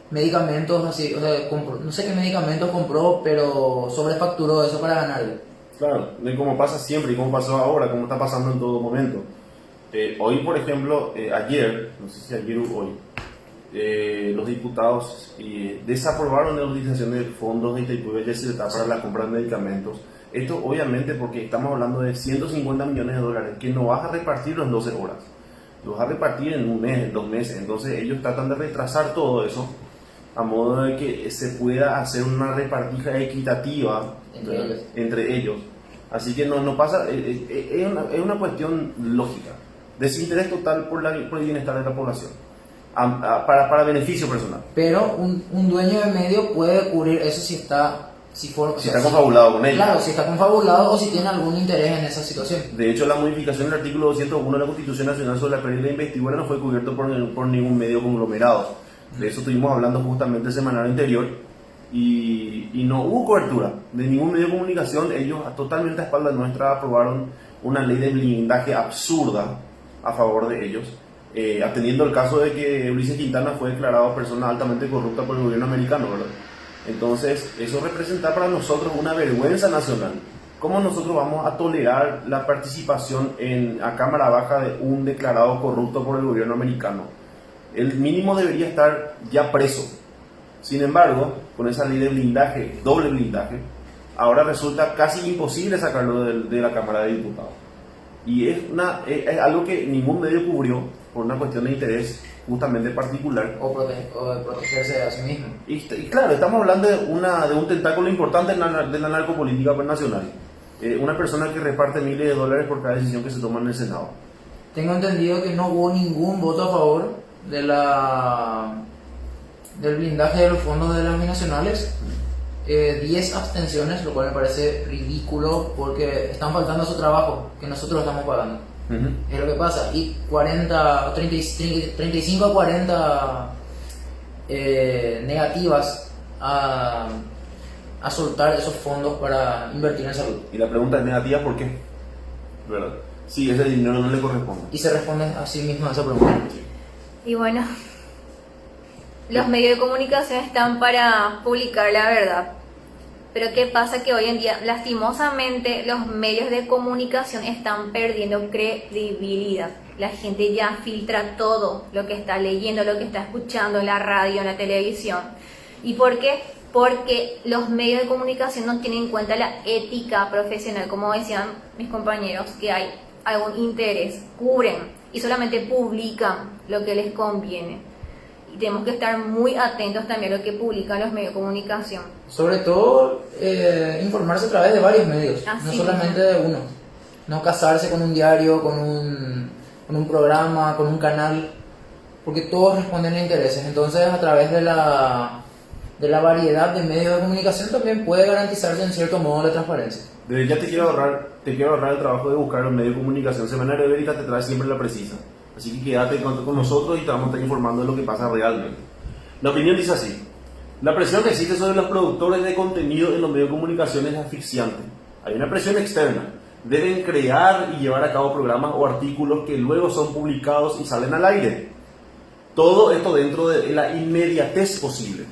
medicamentos así, o sea, no sé qué medicamentos compró, pero sobrefacturó eso para ganarle. Claro, de como pasa siempre y como pasó ahora, como está pasando en todo momento. Hoy, por ejemplo, ayer, no sé si ayer o hoy, los diputados desaprobaron la utilización de fondos de Itaipú y Yacyretá para la compra de medicamentos. Esto obviamente porque estamos hablando de 150 millones de dólares que no vas a repartir en 12 horas, lo vas a repartir en un mes, en 2 meses. Entonces ellos tratan de retrasar todo eso a modo de que se pueda hacer una repartija equitativa entre ellos. Así que no pasa, es una cuestión lógica, desinterés total por el bienestar de la población, para beneficio personal. Pero un dueño de medio puede cubrir eso si está confabulado con ellos. Claro, si está confabulado o si tiene algún interés en esa situación. De hecho, la modificación del artículo 201 de la Constitución Nacional sobre la pérdida de investidura no fue cubierto por ningún medio conglomerado. De eso estuvimos hablando justamente el semanario anterior y no hubo cobertura de ningún medio de comunicación. Ellos totalmente a espaldas nuestra aprobaron una ley de blindaje absurda a favor de ellos, atendiendo el caso de que Ulises Quintana fue declarado persona altamente corrupta por el gobierno americano, ¿verdad? Entonces eso representa para nosotros una vergüenza nacional. ¿Cómo nosotros vamos a tolerar la participación a cámara baja de un declarado corrupto por el gobierno americano? El mínimo debería estar ya preso. Sin embargo, con esa ley de blindaje, doble blindaje, ahora resulta casi imposible sacarlo de la Cámara de Diputados. Y es algo que ningún medio cubrió por una cuestión de interés justamente particular. O de protegerse a sí mismo. Y claro, estamos hablando de un tentáculo importante de la narcopolítica nacional. Una persona que reparte miles de dólares por cada decisión que se toma en el Senado. Tengo entendido que no hubo ningún voto a favor del blindaje de los fondos de las binacionales. 10 abstenciones, lo cual me parece ridículo porque están faltando a su trabajo que nosotros estamos pagando. Es lo que pasa. Y 35 a 40 negativas a soltar esos fondos para invertir en salud. Y la pregunta es negativa, ¿por qué? ¿Verdad? Sí, ese dinero no le corresponde. Y se responde a sí mismo a esa pregunta. Y bueno, los medios de comunicación están para publicar la verdad. Pero ¿qué pasa? Que hoy en día, lastimosamente, los medios de comunicación están perdiendo credibilidad. La gente ya filtra todo lo que está leyendo, lo que está escuchando en la radio, en la televisión. ¿Y por qué? Porque los medios de comunicación no tienen en cuenta la ética profesional. Como decían mis compañeros, que hay algún interés, cubren y solamente publican lo que les conviene. Y tenemos que estar muy atentos también a lo que publican los medios de comunicación. Sobre todo, informarse a través de varios medios, no solamente de uno. No casarse con un diario, con un programa, con un canal, porque todos responden a intereses. Entonces, a través de la variedad de medios de comunicación también puede garantizarse en cierto modo la transparencia. Desde ya te quiero ahorrar el trabajo de buscar los medios de comunicación. Semanario Ibérica te trae siempre la precisa. Así que quédate con nosotros y te vamos a estar informando de lo que pasa realmente. La opinión dice así: la presión que existe sobre los productores de contenido en los medios de comunicación es asfixiante. Hay una presión externa. Deben crear y llevar a cabo programas o artículos que luego son publicados y salen al aire. Todo esto dentro de la inmediatez posible.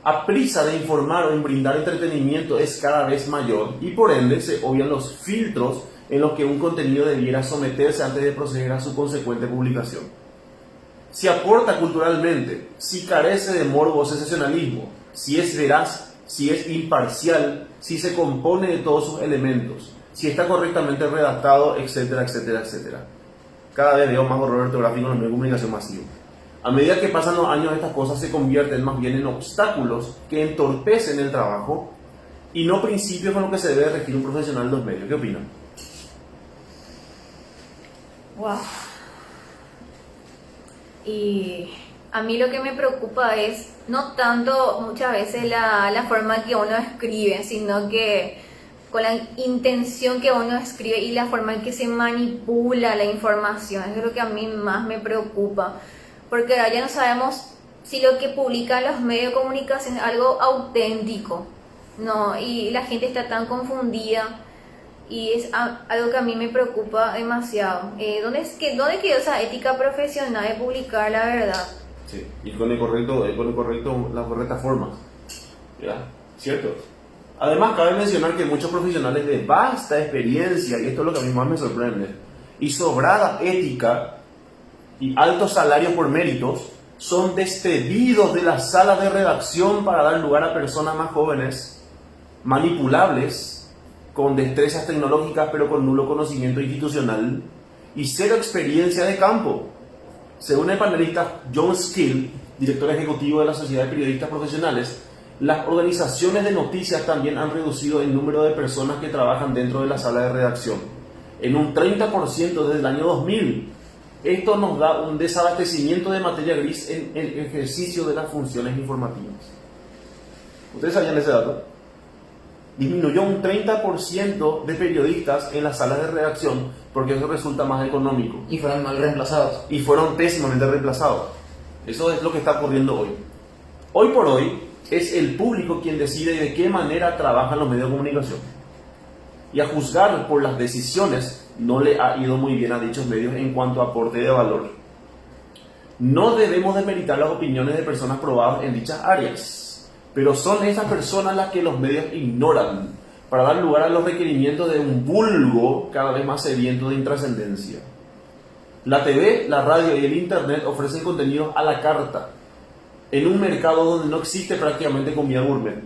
A prisa de informar o en brindar entretenimiento es cada vez mayor y por ende se obvian los filtros en los que un contenido debiera someterse antes de proceder a su consecuente publicación. Si aporta culturalmente, si carece de morbo o sensacionalismo, si es veraz, si es imparcial, si se compone de todos sus elementos, si está correctamente redactado, etcétera, etcétera, etcétera. Cada vez veo más horror ortográfico en los medios de comunicación masivos. A medida que pasan los años, estas cosas se convierten más bien en obstáculos que entorpecen el trabajo y no principios con los que se debe regir un profesional de los medios. ¿Qué opinan? Wow. Y a mí lo que me preocupa es no tanto muchas veces la forma que uno escribe, sino que con la intención que uno escribe y la forma en que se manipula la información. Eso es lo que a mí más me preocupa, porque ahora ya no sabemos si lo que publican los medios de comunicación es algo auténtico, no, y la gente está tan confundida y es algo que a mí me preocupa demasiado. ¿Dónde quedó esa ética profesional de publicar la verdad? Sí, y con la correcta forma. ¿Ya? ¿Cierto? Además, cabe mencionar que muchos profesionales de vasta experiencia, y esto es lo que a mí más me sorprende, y sobrada ética y altos salarios por méritos, son despedidos de las salas de redacción para dar lugar a personas más jóvenes, manipulables, con destrezas tecnológicas pero con nulo conocimiento institucional y cero experiencia de campo. Según el panelista John Skill, director ejecutivo de la Sociedad de Periodistas Profesionales, las organizaciones de noticias también han reducido el número de personas que trabajan dentro de la sala de redacción en un 30% desde el año 2000. Esto nos da un desabastecimiento de materia gris en el ejercicio de las funciones informativas. ¿Ustedes sabían ese dato? Disminuyó un 30% de periodistas en las salas de redacción porque eso resulta más económico. Y fueron mal reemplazados. Y fueron pésimamente reemplazados. Eso es lo que está ocurriendo hoy. Hoy por hoy es el público quien decide de qué manera trabajan los medios de comunicación. Y a juzgar por las decisiones, no le ha ido muy bien a dichos medios en cuanto a aporte de valor. No debemos demeritar las opiniones de personas probadas en dichas áreas, pero son esas personas las que los medios ignoran para dar lugar a los requerimientos de un vulgo cada vez más sediento de intrascendencia. La TV, la radio y el internet ofrecen contenidos a la carta en un mercado donde no existe prácticamente comida gourmet,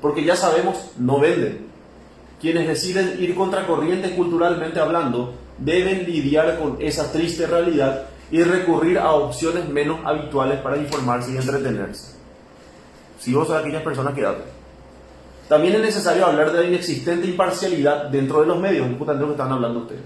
porque ya sabemos, no venden. Quienes deciden ir contracorriente culturalmente hablando deben lidiar con esa triste realidad y recurrir a opciones menos habituales para informarse y entretenerse. Si vos sos aquellas personas, quédate. También es necesario hablar de la inexistente imparcialidad dentro de los medios, justamente lo que están hablando ustedes.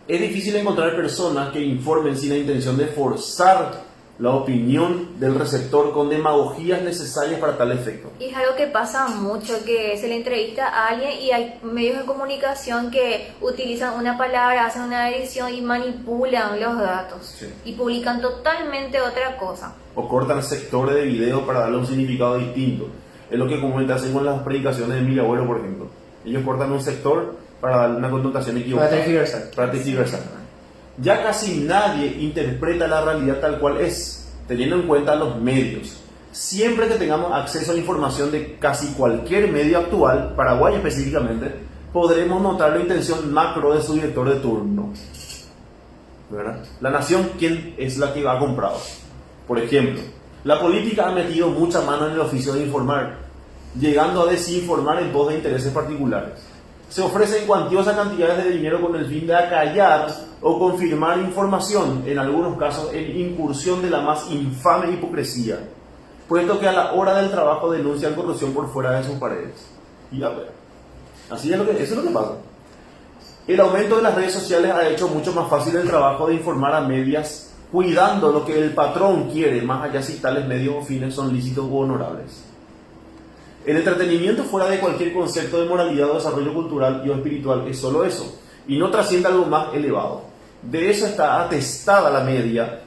Es difícil encontrar personas que informen sin la intención de forzar la opinión del receptor con demagogías necesarias para tal efecto. Y es algo que pasa mucho, que se le entrevista a alguien y hay medios de comunicación que utilizan una palabra, hacen una edición y manipulan los datos. Sí. Y publican totalmente otra cosa. O cortan sectores de video para darle un significado distinto. Es lo que comúnmente hacen con las predicaciones de Emilio Agüero, por ejemplo. Ellos cortan un sector para darle una connotación equivocada. Para tergiversar. Ya casi nadie interpreta la realidad tal cual es, teniendo en cuenta los medios. Siempre que tengamos acceso a la información de casi cualquier medio actual, Paraguay específicamente, podremos notar la intención macro de su director de turno. ¿Verdad? La nación, ¿quién es la que ha comprado? Por ejemplo, la política ha metido mucha mano en el oficio de informar, llegando a desinformar en pos de intereses particulares. Se ofrecen cuantiosas cantidades de dinero con el fin de acallar o confirmar información, en algunos casos en incursión de la más infame hipocresía, puesto que a la hora del trabajo denuncian corrupción por fuera de sus paredes. Y a ver, eso es lo que pasa. El aumento de las redes sociales ha hecho mucho más fácil el trabajo de informar a medias, cuidando lo que el patrón quiere, más allá si tales medios o fines son lícitos u honorables. El entretenimiento fuera de cualquier concepto de moralidad o desarrollo cultural y o espiritual es solo eso, y no trasciende algo más elevado. De eso está atestada la media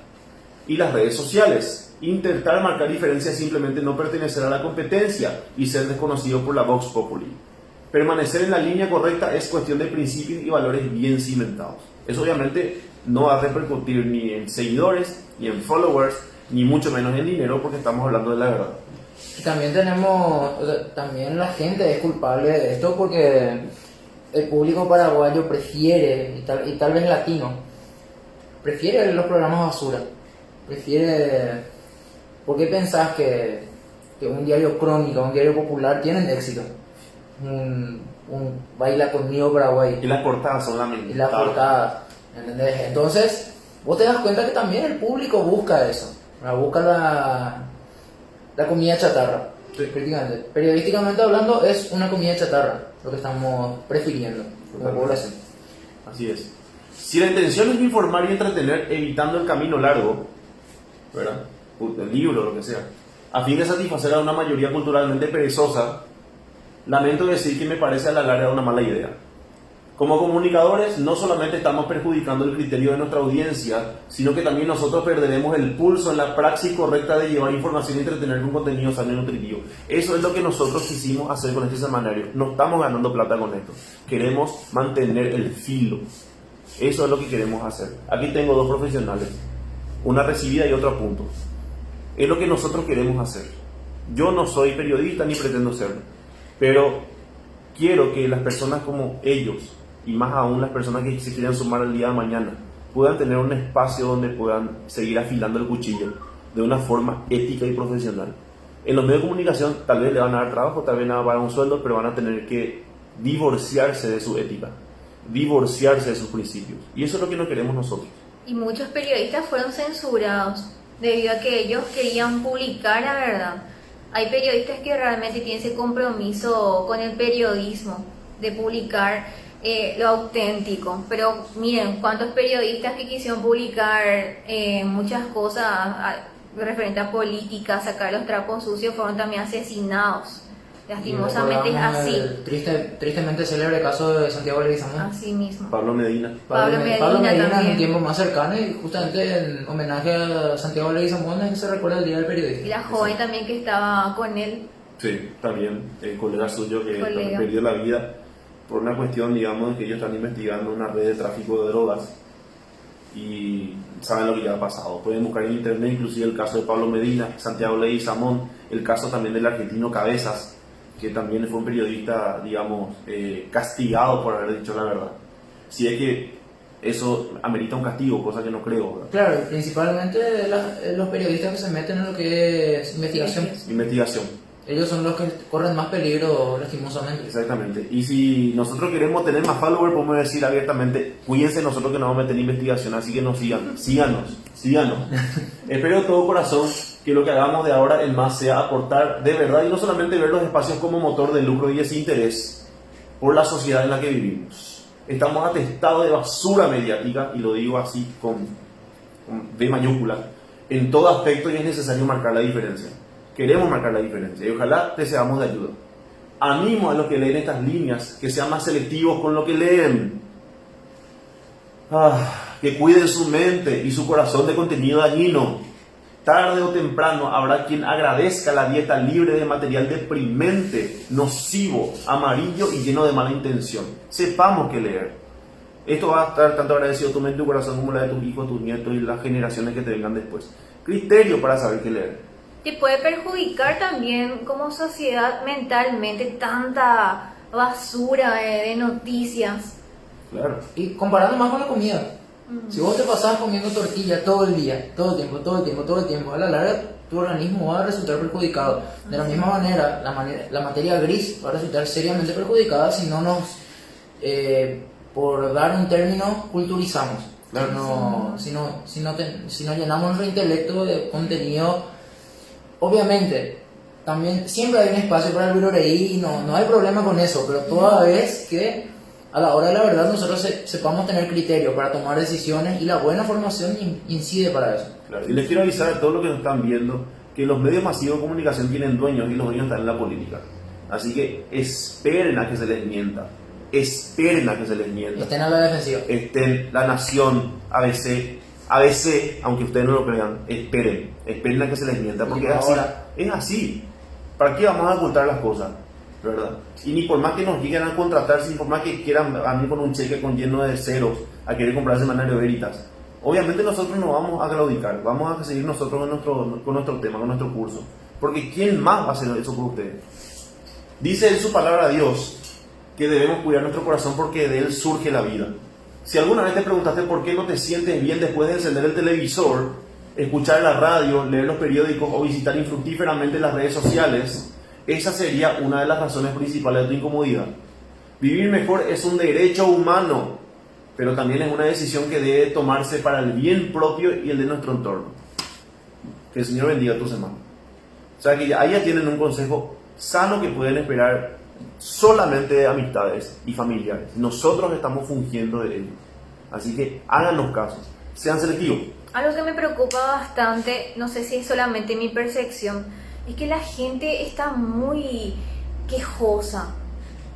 y las redes sociales. Intentar marcar diferencias es simplemente no pertenecer a la competencia y ser desconocido por la Vox Populi. Permanecer en la línea correcta es cuestión de principios y valores bien cimentados. Eso obviamente no va a repercutir ni en seguidores, ni en followers, ni mucho menos en dinero, porque estamos hablando de la verdad. Y también también la gente es culpable de esto porque el público paraguayo prefiere, y tal vez latino, prefiere los programas basura. ¿Por qué pensás que un diario Crónica, un diario popular tienen éxito? Un Baila Conmigo Paraguay. Y las portadas son lamentables. Y las portadas, ¿entendés? Entonces, vos te das cuenta que también el público busca eso. Ahora busca la comida chatarra, Sí. prácticamente. Periodísticamente hablando, es una comida chatarra lo que estamos prefiriendo como población. Así es. Si la intención es informar y entretener, evitando el camino largo, ¿verdad? El libro, lo que sea, a fin de satisfacer a una mayoría culturalmente perezosa, lamento decir que me parece a la larga una mala idea. Como comunicadores, no solamente estamos perjudicando el criterio de nuestra audiencia, sino que también nosotros perderemos el pulso en la praxis correcta de llevar información y entretener con contenido sano y nutritivo. Eso es lo que nosotros quisimos hacer con este semanario. No estamos ganando plata con esto. Queremos mantener el filo. Eso es lo que queremos hacer. Aquí tengo dos profesionales, una recibida y otra a punto. Es lo que nosotros queremos hacer. Yo no soy periodista ni pretendo serlo, pero quiero que las personas como ellos, y más aún las personas que se quieran sumar el día de mañana, puedan tener un espacio donde puedan seguir afilando el cuchillo de una forma ética y profesional. En los medios de comunicación tal vez le van a dar trabajo, tal vez nada para un sueldo, pero van a tener que divorciarse de su ética, divorciarse de sus principios. Y eso es lo que no queremos nosotros. Y muchos periodistas fueron censurados debido a que ellos querían publicar la verdad. Hay periodistas que realmente tienen ese compromiso con el periodismo, de publicar lo auténtico. Pero miren, cuántos periodistas que quisieron publicar muchas cosas referentes a política, sacar los trapos sucios, fueron también asesinados. Lastimosamente es así. El tristemente célebre caso de Santiago Leguizamón. Así mismo. Pablo Medina. Pablo Medina en también. un tiempo más cercano, y justamente en homenaje a Santiago Leguizamón es que se recuerda el Día del Y Periodista. la joven también que estaba con él. Sí, también el colega suyo que Colega. perdió la vida por una cuestión, digamos, que ellos están investigando una red de tráfico de drogas y saben lo que ya ha pasado. Pueden buscar en internet inclusive el caso de Pablo Medina, Santiago Leguizamón, el caso también del argentino Cabezas, que también fue un periodista, digamos, castigado por haber dicho la verdad. Si es que eso amerita un castigo, cosa que no creo, ¿verdad? Claro, principalmente los periodistas que se meten en lo que es investigación. Investigación. Ellos son los que corren más peligro, lastimosamente. Exactamente. Y si nosotros queremos tener más followers, podemos decir abiertamente, cuídense nosotros que nos vamos a meter en investigación, así que nos sigan, síganos. Espero de todo corazón que lo que hagamos de ahora en más sea aportar de verdad y no solamente ver los espacios como motor de lucro y ese interés por la sociedad en la que vivimos. Estamos atestados de basura mediática, y lo digo así con B mayúscula, en todo aspecto, y es necesario marcar la diferencia. Queremos marcar la diferencia y ojalá te seamos de ayuda. Animo a los que leen estas líneas que sean más selectivos con lo que leen. Que cuiden su mente y su corazón de contenido dañino. Tarde o temprano habrá quien agradezca la dieta libre de material deprimente, nocivo, amarillo y lleno de mala intención. Sepamos qué leer. Esto va a estar tanto agradecido tu mente y tu corazón como la de tus hijos, tus nietos y las generaciones que te vengan después. Criterio para saber qué leer. Te puede perjudicar también como sociedad mentalmente tanta basura de noticias. Claro. Y comparando más con la comida. Si vos te pasás comiendo tortilla todo el día, todo el tiempo, a la larga tu organismo va a resultar perjudicado. De la misma manera, la materia gris va a resultar seriamente perjudicada si no nos, por dar un término, culturizamos. Claro. Si no llenamos nuestro intelecto de contenido. Obviamente, también siempre hay un espacio para el viroreí y no hay problema con eso, pero toda vez que a la hora de la verdad nosotros sepamos tener criterio para tomar decisiones, y la buena formación incide para eso. Claro. Y les quiero avisar a todos los que nos están viendo que los medios masivos de comunicación tienen dueños y los dueños están en la política. Así que esperen a que se les mienta. Esperen a que se les mienta. Estén a la defensiva. Estén La Nación, ABC, aunque ustedes no lo crean, esperen a que se les mienta, porque es así. ¿Para qué vamos a ocultar las cosas? ¿Verdad? Y ni por más que nos lleguen a contratar, ni por más que quieran venir con un cheque con lleno de ceros a querer comprar Semanario Veritas, obviamente nosotros no vamos a claudicar, vamos a seguir nosotros con nuestro tema, con nuestro curso, porque ¿quién más va a hacer eso por ustedes? Dice en su palabra a Dios que debemos cuidar nuestro corazón porque de él surge la vida. Si alguna vez te preguntaste por qué no te sientes bien después de encender el televisor, escuchar la radio, leer los periódicos o visitar infructíferamente las redes sociales, esa sería una de las razones principales de tu incomodidad. Vivir mejor es un derecho humano, pero también es una decisión que debe tomarse para el bien propio y el de nuestro entorno. Que el Señor bendiga tu semana. O sea que ya, ahí ya tienen un consejo sano que pueden esperar solamente de amistades y familiares. Nosotros estamos fungiendo de ellos. Así que háganos caso, sean selectivos. Algo que me preocupa bastante, no sé si es solamente mi percepción, es que la gente está muy quejosa.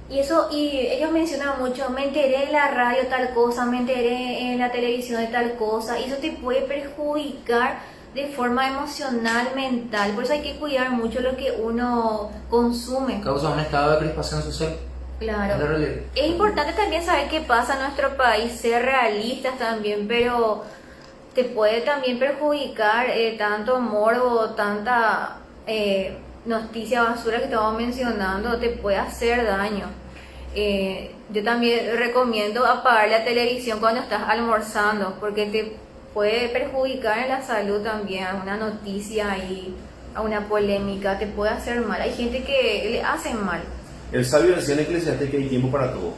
Y ellos mencionan mucho, me enteré en la radio tal cosa, me enteré en la televisión de tal cosa, y eso te puede perjudicar de forma emocional, mental. Por eso hay que cuidar mucho lo que uno consume. Causa un estado de crispación social. Claro. Es importante también saber qué pasa en nuestro país, ser realistas también, pero te puede también perjudicar tanto morbo, tanta noticia basura que estamos mencionando, te puede hacer daño. Yo también recomiendo apagar la televisión cuando estás almorzando, porque te puede perjudicar en la salud también. Una noticia y a una polémica te puede hacer mal. Hay gente que le hace mal. El sabio decía en Eclesiastés que hay tiempo para todo.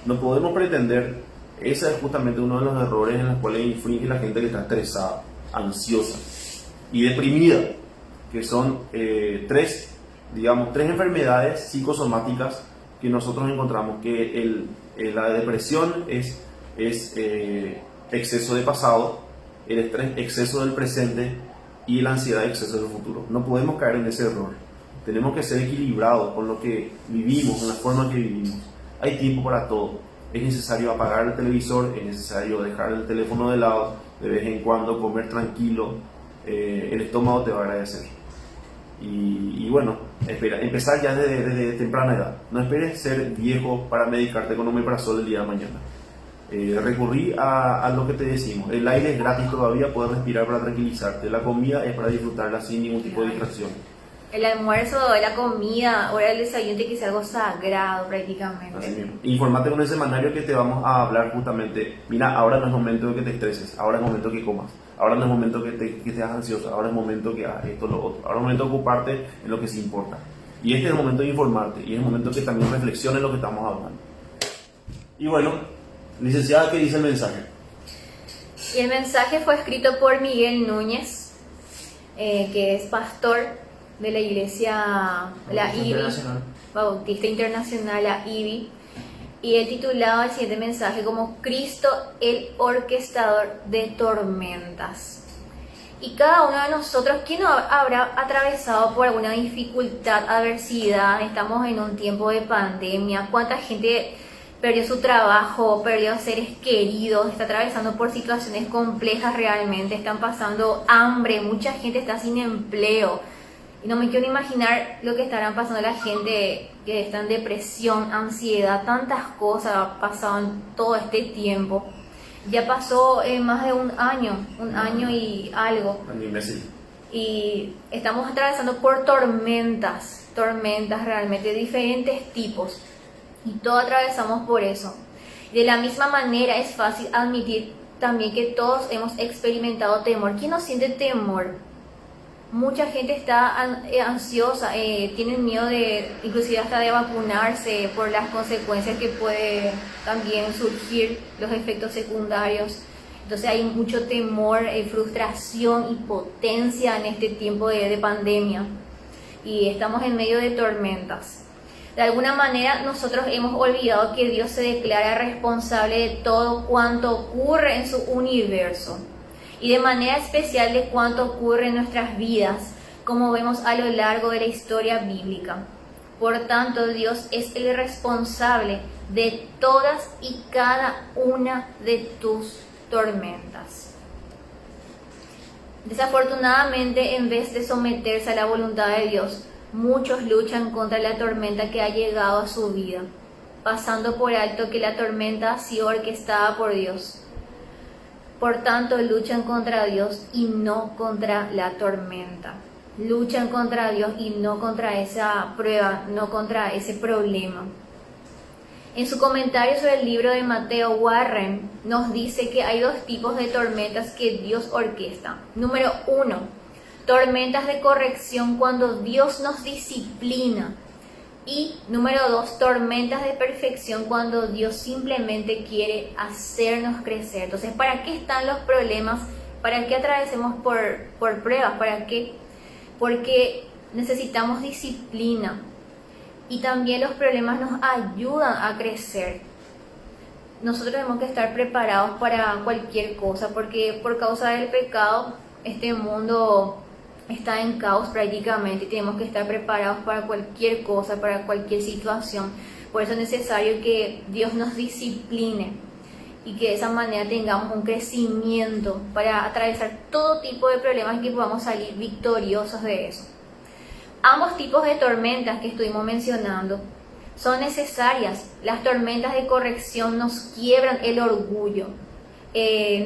No podemos pretender, ese es justamente uno de los errores en los cuales infringe la gente que está estresada, ansiosa y deprimida, que son tres enfermedades psicosomáticas que nosotros encontramos, que la depresión es exceso de pasado, el estrés exceso del presente y la ansiedad exceso del futuro. No podemos caer en ese error. Tenemos que ser equilibrados con lo que vivimos, con la forma que vivimos. Hay tiempo para todo. Es necesario apagar el televisor, es necesario dejar el teléfono de lado, de vez en cuando comer tranquilo. El estómago te va a agradecer. Y bueno, empezar ya desde temprana edad. No esperes ser viejo para medicarte con omeprazol el día de mañana. Recurrí a lo que te decimos. El aire es gratis todavía, puedes respirar para tranquilizarte. La comida es para disfrutarla sin ningún tipo de distracción. El almuerzo, la comida, ahora el desayuno tiene que ser algo sagrado prácticamente. Así mismo. Informate con el semanario que te vamos a hablar justamente. Mira, ahora no es momento de que te estreses, ahora es momento que comas. Ahora no es momento que estés ansioso, ahora es momento que hagas esto, lo otro. Ahora es momento de ocuparte en lo que se importa. Y este es el momento de informarte y es el momento que también reflexiones lo que estamos hablando. Y bueno, licenciada, ¿qué dice el mensaje? Y el mensaje fue escrito por Miguel Núñez, que es pastor de la iglesia, la IBI, Bautista Internacional, la IBI, y he titulado el siguiente mensaje como Cristo, el orquestador de tormentas. Y cada uno de nosotros, ¿quién no habrá atravesado por alguna dificultad, adversidad? Estamos en un tiempo de pandemia. ¿Cuánta gente perdió su trabajo, perdió seres queridos, está atravesando por situaciones complejas realmente? Están pasando hambre, mucha gente está sin empleo. Y no me quiero imaginar lo que estarán pasando la gente que está en depresión, ansiedad, tantas cosas han pasado en todo este tiempo. Ya pasó más de un año y algo. Y estamos atravesando por tormentas realmente de diferentes tipos. Y todos atravesamos por eso. De la misma manera es fácil admitir también que todos hemos experimentado temor. ¿Quién no siente temor? Mucha gente está ansiosa, tienen miedo inclusive hasta de vacunarse por las consecuencias que puede también surgir, los efectos secundarios. Entonces hay mucho temor, frustración y potencia en este tiempo de pandemia. Y estamos en medio de tormentas. De alguna manera nosotros hemos olvidado que Dios se declara responsable de todo cuanto ocurre en su universo. Y de manera especial de cuánto ocurre en nuestras vidas, como vemos a lo largo de la historia bíblica. Por tanto, Dios es el responsable de todas y cada una de tus tormentas. Desafortunadamente, en vez de someterse a la voluntad de Dios, muchos luchan contra la tormenta que ha llegado a su vida, pasando por alto que la tormenta ha sido orquestada por Dios. Por tanto, luchan contra Dios y no contra la tormenta. Luchan contra Dios y no contra esa prueba, no contra ese problema. En su comentario sobre el libro de Mateo, Warren nos dice que hay dos tipos de tormentas que Dios orquesta. Número 1, tormentas de corrección cuando Dios nos disciplina. Y número 2, tormentas de perfección cuando Dios simplemente quiere hacernos crecer. Entonces, ¿para qué están los problemas ¿Para qué atravesemos por pruebas? ¿Para qué? Porque necesitamos disciplina y también los problemas nos ayudan a crecer. Nosotros tenemos que estar preparados para cualquier cosa, porque por causa del pecado este mundo está en caos prácticamente y tenemos que estar preparados para cualquier cosa, para cualquier situación. Por eso es necesario que Dios nos discipline y que de esa manera tengamos un crecimiento para atravesar todo tipo de problemas y que podamos salir victoriosos de eso. Ambos tipos de tormentas que estuvimos mencionando son necesarias. Las tormentas de corrección nos quiebran el orgullo.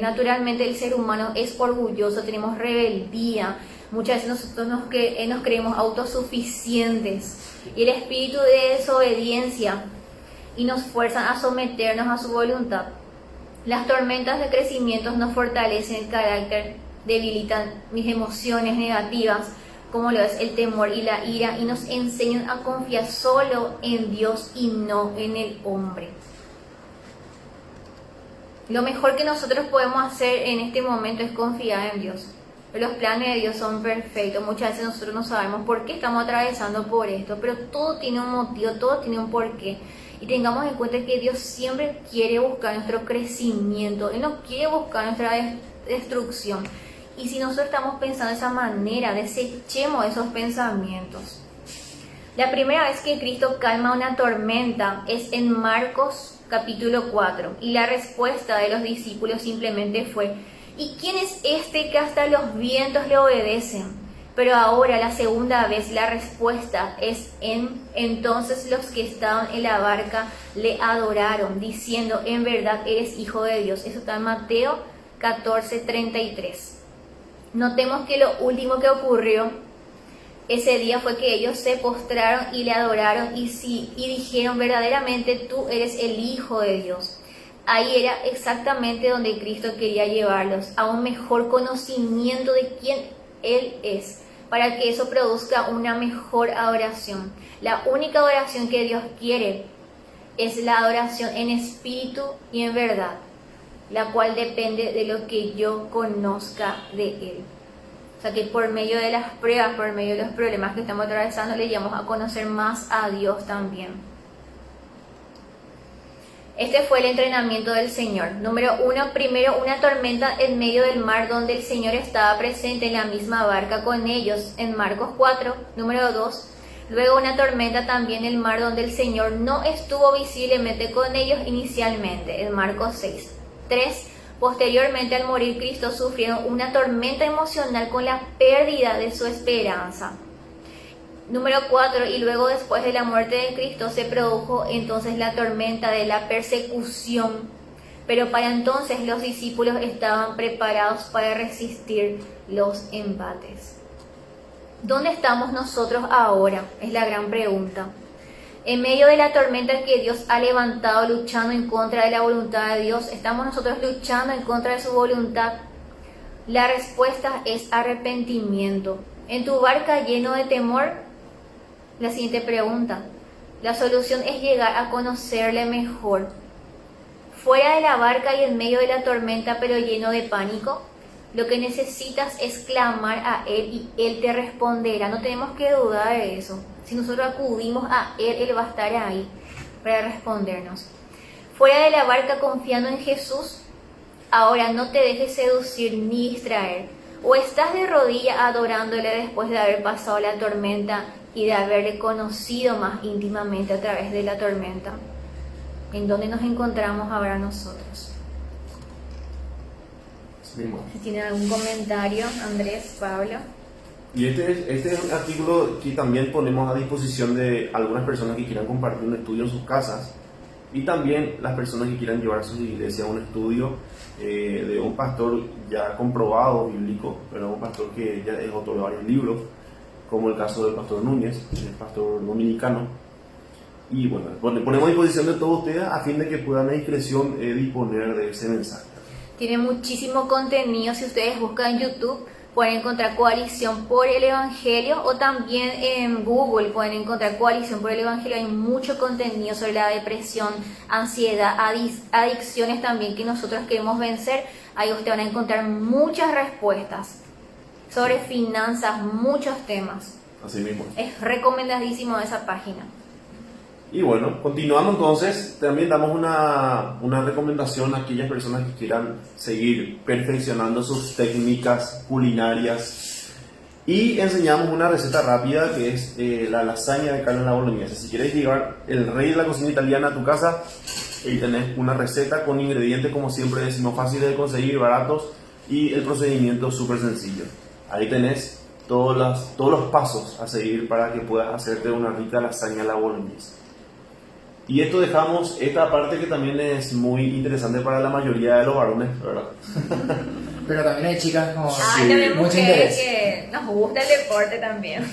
Naturalmente el ser humano es orgulloso, tenemos rebeldía. Muchas veces nosotros nos creemos autosuficientes y el espíritu de desobediencia y nos fuerzan a someternos a su voluntad. Las tormentas de crecimiento nos fortalecen el carácter, debilitan mis emociones negativas, como lo es el temor y la ira, y nos enseñan a confiar solo en Dios y no en el hombre. Lo mejor que nosotros podemos hacer en este momento es confiar en Dios. Los planes de Dios son perfectos. Muchas veces nosotros no sabemos por qué estamos atravesando por esto, pero todo tiene un motivo, todo tiene un porqué. Y tengamos en cuenta que Dios siempre quiere buscar nuestro crecimiento. Él no quiere buscar nuestra destrucción. Y si nosotros estamos pensando de esa manera, desechemos esos pensamientos. La primera vez que Cristo calma una tormenta es en Marcos capítulo 4. Y la respuesta de los discípulos simplemente fue: ¿y quién es este que hasta los vientos le obedecen? Pero ahora la segunda vez la respuesta es entonces los que estaban en la barca le adoraron, diciendo: en verdad eres hijo de Dios. Eso está en Mateo 14:33. Notemos que lo último que ocurrió ese día fue que ellos se postraron y le adoraron y dijeron: verdaderamente tú eres el Hijo de Dios. Ahí era exactamente donde Cristo quería llevarlos, a un mejor conocimiento de quién Él es, para que eso produzca una mejor adoración. La única adoración que Dios quiere es la adoración en espíritu y en verdad, la cual depende de lo que yo conozca de Él. O sea que por medio de las pruebas, por medio de los problemas que estamos atravesando, le llevamos a conocer más a Dios también. Este fue el entrenamiento del Señor. Número 1, primero una tormenta en medio del mar donde el Señor estaba presente en la misma barca con ellos, en Marcos 4. Número 2, luego una tormenta también en el mar donde el Señor no estuvo visiblemente con ellos inicialmente, en Marcos 6. 3, posteriormente al morir Cristo sufrieron una tormenta emocional con la pérdida de su esperanza. Número 4, y luego después de la muerte de Cristo se produjo entonces la tormenta de la persecución, pero para entonces los discípulos estaban preparados para resistir los embates. ¿Dónde estamos nosotros ahora? Es la gran pregunta. En medio de la tormenta que Dios ha levantado luchando en contra de la voluntad de Dios, ¿estamos nosotros luchando en contra de su voluntad? La respuesta es arrepentimiento. ¿En tu barca lleno de temor? La siguiente pregunta. La solución es llegar a conocerle mejor. Fuera de la barca y en medio de la tormenta, pero lleno de pánico, lo que necesitas es clamar a Él y Él te responderá. No tenemos que dudar de eso. Si nosotros acudimos a Él, Él va a estar ahí para respondernos. Fuera de la barca confiando en Jesús, ahora no te dejes seducir ni distraer. O estás de rodillas adorándole después de haber pasado la tormenta y de haberle conocido más íntimamente a través de la tormenta. ¿En dónde nos encontramos ahora nosotros? Si tienen algún comentario, Andrés, Pablo. Y este es un artículo que también ponemos a disposición de algunas personas que quieran compartir un estudio en sus casas y también las personas que quieran llevar a sus iglesias un estudio de un pastor ya comprobado bíblico, pero un pastor que ya es autor de varios libros, como el caso del pastor Núñez, el pastor dominicano. Y bueno, ponemos a disposición de todos ustedes a fin de que puedan a discreción disponer de ese mensaje. Tiene muchísimo contenido. Si ustedes buscan en YouTube, pueden encontrar Coalición por el Evangelio, o también en Google pueden encontrar Coalición por el Evangelio. Hay mucho contenido sobre la depresión, ansiedad, adicciones también que nosotros queremos vencer. Ahí ustedes van a encontrar muchas respuestas sobre finanzas, muchos temas. Así mismo. Es recomendadísimo esa página. Y bueno, continuando entonces, también damos una recomendación a aquellas personas que quieran seguir perfeccionando sus técnicas culinarias, y enseñamos una receta rápida que es la lasaña de carne a la boloñesa. Si quieres llevar el rey de la cocina italiana a tu casa, ahí tenés una receta con ingredientes, como siempre decimos, fáciles de conseguir, baratos, y el procedimiento súper sencillo. Ahí tenés todos los pasos a seguir para que puedas hacerte una rica lasaña a la boloñesa. Y esto dejamos esta parte que también es muy interesante para la mayoría de los varones, ¿verdad? Pero también hay chicas con También mucho mujeres interés. que nos gusta el deporte también.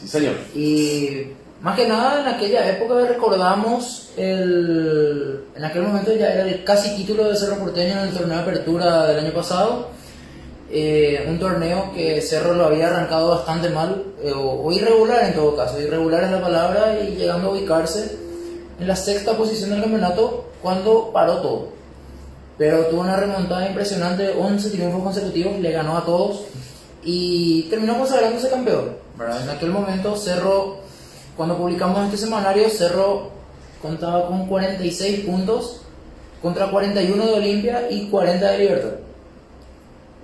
Sí, señor. Y más que nada en aquella época recordamos en aquel momento ya era el casi título de Cerro Porteño en el torneo de apertura del año pasado. Un torneo que Cerro lo había arrancado bastante mal, o irregular en todo caso, irregular es la palabra, y llegando a ubicarse en la sexta posición del campeonato cuando paró todo. Pero tuvo una remontada impresionante, 11 triunfos consecutivos, le ganó a todos y terminó consagrándose campeón, ¿verdad? En aquel momento Cerro, cuando publicamos este semanario, Cerro contaba con 46 puntos contra 41 de Olimpia y 40 de Libertad.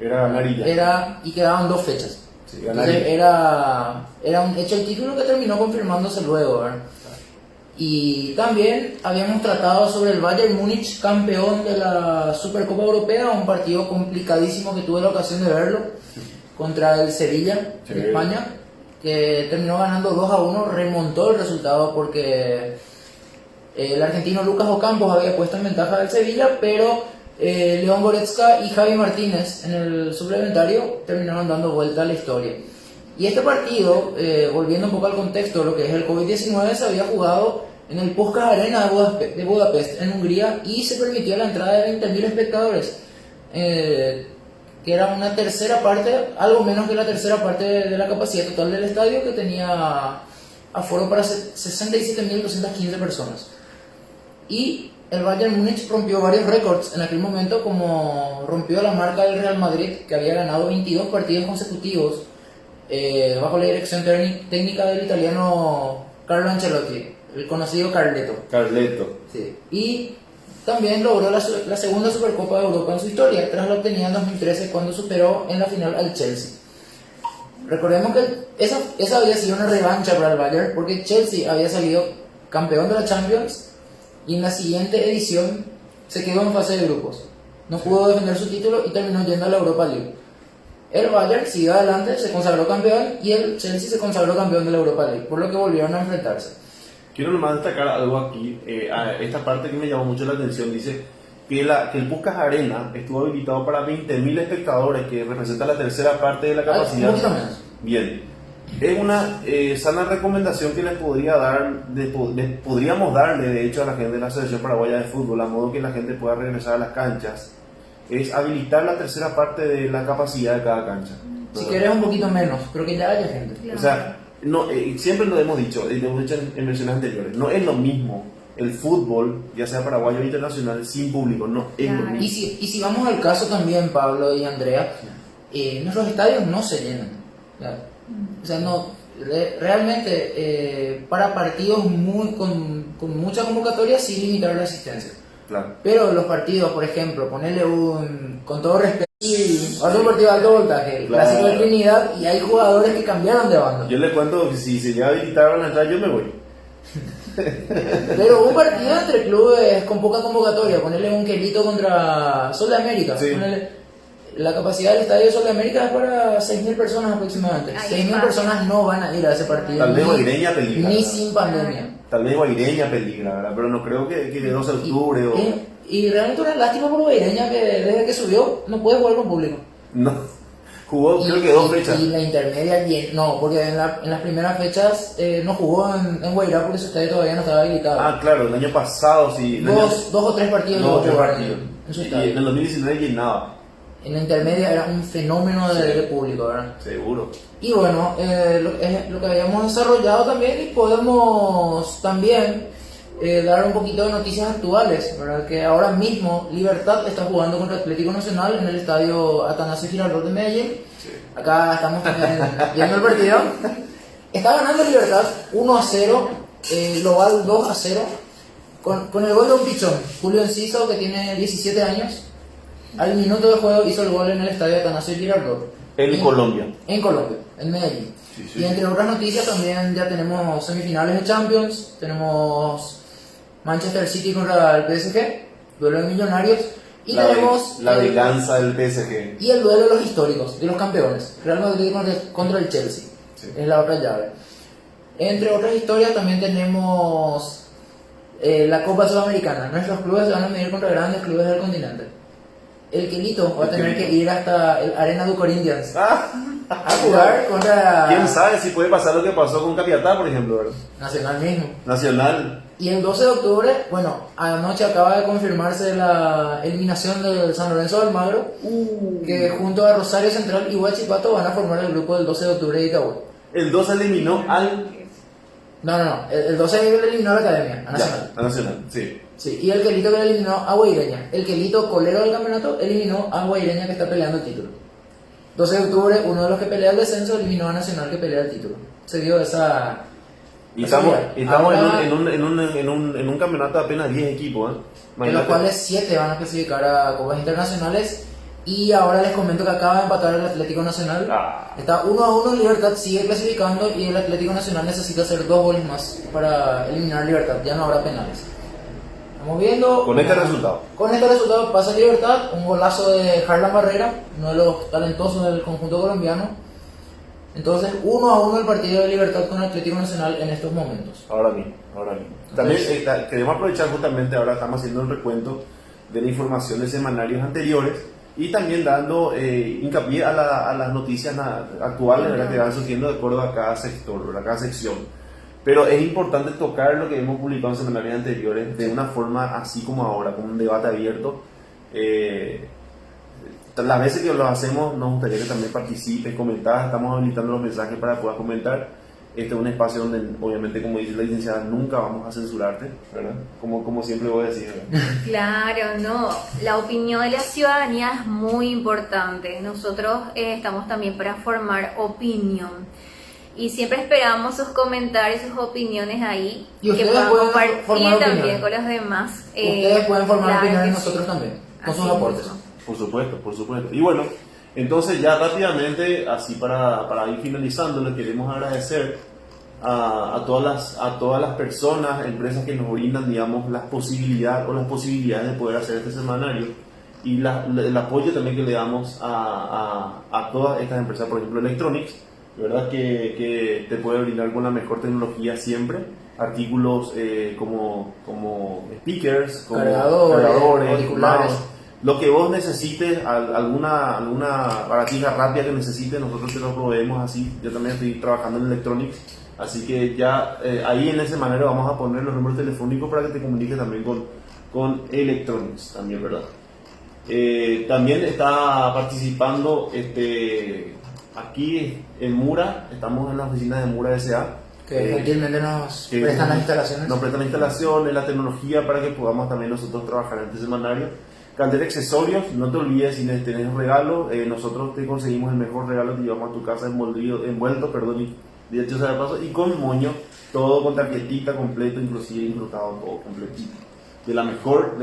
Era ganar y ya. Y quedaban 2 fechas. Sí, ganar y Entonces ya. era un hecho el título que terminó confirmándose luego, ¿verdad? Y también habíamos tratado sobre el Bayern Múnich, campeón de la Supercopa Europea, un partido complicadísimo que tuve la ocasión de verlo, contra el Sevilla de España, que terminó ganando 2-1, remontó el resultado porque el argentino Lucas Ocampos había puesto en ventaja del Sevilla, pero León Goretzka y Javi Martínez en el suplementario terminaron dando vuelta a la historia. Y este partido, volviendo un poco al contexto, lo que es el COVID-19, se había jugado en el Puskás Arena de Budapest, en Hungría, y se permitió la entrada de 20.000 espectadores, que era una tercera parte, algo menos que la tercera parte de la capacidad total del estadio, que tenía aforo para 67.215 personas. Y el Bayern Múnich rompió varios récords en aquel momento, como rompió la marca del Real Madrid, que había ganado 22 partidos consecutivos bajo la dirección técnica del italiano Carlo Ancelotti, el conocido Carleto. Sí. Y también logró la segunda Supercopa de Europa en su historia, tras la obtenida en 2013 cuando superó en la final al Chelsea. Recordemos que esa había sido una revancha para el Bayern, porque Chelsea había salido campeón de la Champions y en la siguiente edición se quedó en fase de grupos. No pudo defender su título y terminó yendo a la Europa League. El Bayern siguió adelante, se consagró campeón, y el Chelsea se consagró campeón de la Europa League, por lo que volvieron a enfrentarse. Quiero nomás destacar algo aquí, esta parte que me llamó mucho la atención. Dice que el Puskás Arena estuvo habilitado para 20.000 espectadores, que representa la tercera parte de la capacidad. Un poquito menos. Bien, es una sana recomendación que les podríamos darle, de hecho, a la gente de la Asociación Paraguaya de Fútbol, a modo que la gente pueda regresar a las canchas, es habilitar la tercera parte de la capacidad de cada cancha. Si querés un poquito menos, pero que ya haya gente. Claro. O sea, no, siempre lo hemos dicho, y lo hemos dicho en versiones anteriores, no es lo mismo el fútbol, ya sea paraguayo o internacional, sin público, no es lo mismo. Y si vamos al caso también, Pablo y Andrea, nuestros estadios no se llenan. O sea, realmente para partidos con mucha convocatoria sí limitar la asistencia. Claro. Pero los partidos, por ejemplo, ponerle con todo respeto, otro partido de alto voltaje, el clásico de Trinidad, y hay jugadores que cambiaron de banda. Yo les cuento que si se llega a habilitar la entrada, yo me voy. Pero un partido entre clubes con poca convocatoria, ponerle un Quelito contra Sol de América, Sí. La capacidad del estadio de Sol de América es para 6.000 personas aproximadamente. Ahí 6.000 está. personas no van a ir a ese partido. Tal vez Guaireña peligra. Ni sin pandemia. Tal vez Guaireña peligra, ¿verdad? Pero no creo que de 12 de octubre o... Y realmente una lástima por Guaireña, que desde que subió no puede jugar con público. No, jugó creo que 2 fechas. Y la intermedia, no, porque en las primeras fechas no jugó en Guairá porque su estadio todavía no estaba habilitado. Ah, claro, el año pasado sí. Dos o tres partidos. No, jugó 3 partidos. en su Y estadio. en el 2019 llenaba. en la intermedia era un fenómeno de público, ¿verdad? Seguro. Y bueno, es lo que habíamos desarrollado también, y podemos también dar un poquito de noticias actuales, ¿verdad? Que ahora mismo Libertad está jugando contra Atlético Nacional en el estadio Atanasio Girardot de Medellín. Sí. Acá estamos también viendo el partido. Está ganando Libertad 1-0, global 2-0, con el gol de un pichón, Julio Enciso, que tiene 17 años. Al minuto de juego hizo el gol en el estadio Atanasio Girardot. En Colombia. En Colombia, en Medellín. Sí, sí. Y entre otras noticias también ya tenemos semifinales de Champions, tenemos Manchester City contra el PSG, duelo de millonarios, y tenemos la venganza del PSG. y el duelo de los históricos, de los campeones, Real Madrid contra el Chelsea, Sí. es la otra llave. Entre otras historias también tenemos la Copa Sudamericana. Nuestros clubes se van a medir contra grandes clubes del continente. El Quelito va a tener que ir hasta el Arena do Corinthians a jugar contra ¿Quién sabe si puede pasar lo que pasó con Capiatá, por ejemplo, ¿verdad? Nacional mismo. Nacional. Y el 12 de octubre, bueno, anoche acaba de confirmarse la eliminación del San Lorenzo de Almagro, que junto a Rosario Central y Huachipato van a formar el grupo del 12 de octubre de Itagüí. El 2 eliminó al... No, el 12 le eliminó a la Academia, a Nacional. Ya, a Nacional, sí. Sí, y el Quelito que le eliminó a Guaireña. El Quelito, colero del campeonato, eliminó a Guaireña, que está peleando el título. 12 de octubre, uno de los que pelea el descenso eliminó a Nacional, que pelea el título. Se dio esa... Y estamos Ahora, en un campeonato de apenas 10 equipos, ¿eh? de los Imagínate. cuales 7 van a clasificar a copas internacionales. Y ahora les comento que acaba de empatar el Atlético Nacional. Está 1-1, Libertad sigue clasificando y el Atlético Nacional necesita hacer 2 goles más para eliminar Libertad. Ya no habrá penales. Estamos viendo... Con este resultado. Con este resultado pasa Libertad, un golazo de Harlan Barrera, uno de los talentosos del conjunto colombiano. Entonces 1-1 el partido de Libertad con Atlético Nacional en estos momentos. Ahora mismo. También queremos aprovechar justamente, ahora estamos haciendo el recuento de la información de semanarios anteriores y también dando hincapié a las noticias actuales, ¿verdad? Que van surgiendo de acuerdo a cada sector, ¿verdad? Cada sección. Pero es importante tocar lo que hemos publicado en semanarios anteriores de una forma así como ahora, con un debate abierto. Las veces que lo hacemos nos gustaría que también participes, comentar, estamos habilitando los mensajes para que puedas comentar. Este es un espacio donde, obviamente, como dice la licenciada, nunca vamos a censurarte, ¿verdad? Como siempre voy a decir, ¿verdad? Claro, no. La opinión de la ciudadanía es muy importante. Nosotros estamos también para formar opinión. Y siempre esperamos sus comentarios, sus opiniones ahí. Y que ustedes puedan pueden compartir formar también opinión. con los demás. Ustedes pueden formar claro opiniones que nosotros sí. también, con Así sus aportes. mismo. Por supuesto. Y bueno, entonces ya rápidamente, así para ir finalizando, le queremos agradecer a todas las personas, empresas que nos brindan, digamos, las posibilidades de poder hacer este semanario y el apoyo también que le damos a todas estas empresas, por ejemplo Electronics, ¿verdad? Que te puede brindar con la mejor tecnología siempre, artículos como speakers, como cargadores, auriculares. mouse. Lo que vos necesites, alguna baratija rápida que necesites, nosotros te lo proveemos así. Yo también estoy trabajando en Electronics, así que ya ahí en ese manera vamos a poner los números telefónicos para que te comuniques también con Electronics, también, ¿verdad? También está participando aquí en Mura, estamos en la oficina de Mura S.A. Que gentilmente nos prestan las instalaciones. Nos prestan las instalaciones, la tecnología para que podamos también nosotros trabajar en este semanario. Cantidad de accesorios, no te olvides si tenés un regalo, nosotros te conseguimos el mejor regalo, te llevamos a tu casa envuelto, y dicho sea de paso, y con moño, todo con tarjetita completo, inclusive incrustado, todo completito, de lo mejor.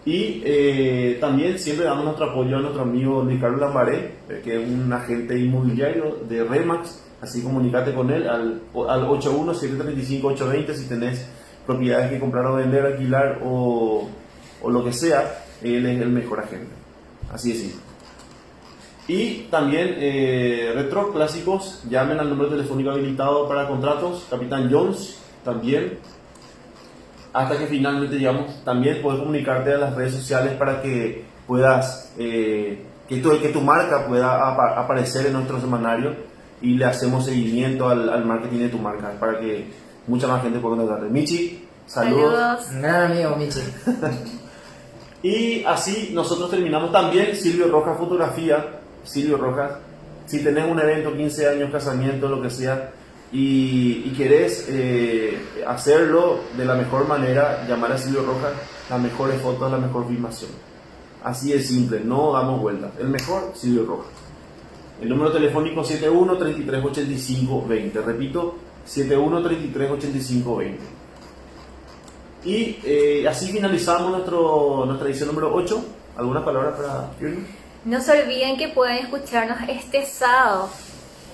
Y también siempre damos nuestro apoyo a nuestro amigo Luis Carlos Lambaré, que es un agente inmobiliario de Remax, así comunícate con él al 81-735-820 si tenés propiedades que comprar o vender, alquilar o lo que sea, él es el mejor agente, así de simple. Y también Retro Clásicos, llamen al número telefónico habilitado para contratos, Capitán Jones, también, hasta que finalmente llegamos. También puedes comunicarte a las redes sociales para que puedas, que tu marca pueda aparecer en nuestro semanario y le hacemos seguimiento al marketing de tu marca para que mucha más gente pueda contactarte. Michi, saludos. Un gran amigo, Michi. Y así nosotros terminamos también. Silvio Rojas Fotografía. Silvio Rojas, si tenés un evento, 15 años, casamiento, lo que sea, y querés hacerlo de la mejor manera, llamar a Silvio Rojas, las mejores fotos, la mejor filmación. Así de simple, no damos vueltas. El mejor, Silvio Rojas. El número telefónico 71-33-85-20. Repito, 71-33-85-20. Y así finalizamos nuestra edición número 8. ¿Algunas palabras para Yuri? No se olviden que pueden escucharnos este sábado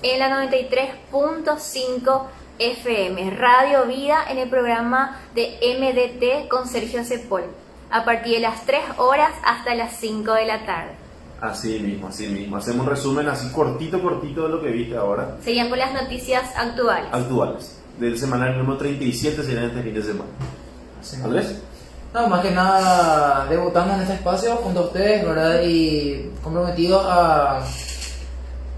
en la 93.5 FM, Radio Vida, en el programa de MDT con Sergio Cepol, a partir de las 3 horas hasta las 5 de la tarde. Así mismo, así mismo. Hacemos un resumen así cortito de lo que viste ahora. Serían con las noticias Actuales. Del semanario número 37 serían este fin de semana. Así ¿Andrés? No, más que nada debutando en este espacio junto a ustedes, ¿verdad? Y comprometidos a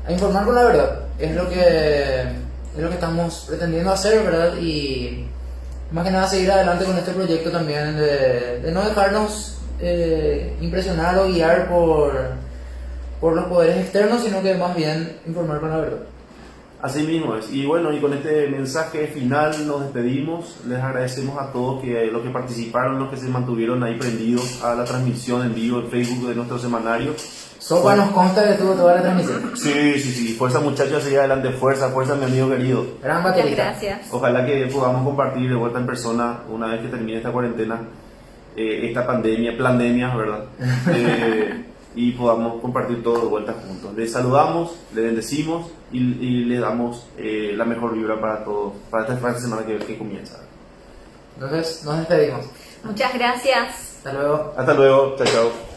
informar con la verdad. Es lo que estamos pretendiendo hacer, ¿verdad? Y más que nada seguir adelante con este proyecto también de no dejarnos impresionar o guiar por los poderes externos, sino que más bien informar con la verdad. Así mismo es. Y bueno, y con este mensaje final nos despedimos. Les agradecemos a todos los que participaron, los que se mantuvieron ahí prendidos a la transmisión en vivo en Facebook de nuestro semanario. Sopa nos consta que tuvo toda la transmisión. Sí. Fuerza muchachos, seguir adelante. Fuerza mi amigo querido. Gran Muchas baterista. gracias. Ojalá que podamos compartir de vuelta en persona una vez que termine esta cuarentena, esta pandemia, ¿verdad? Y podamos compartir todo de vuelta juntos. Les saludamos, les bendecimos y les damos la mejor vibra para todos, para esta semana que comienza. Entonces, nos despedimos. Muchas gracias. Hasta luego. Hasta luego, chao.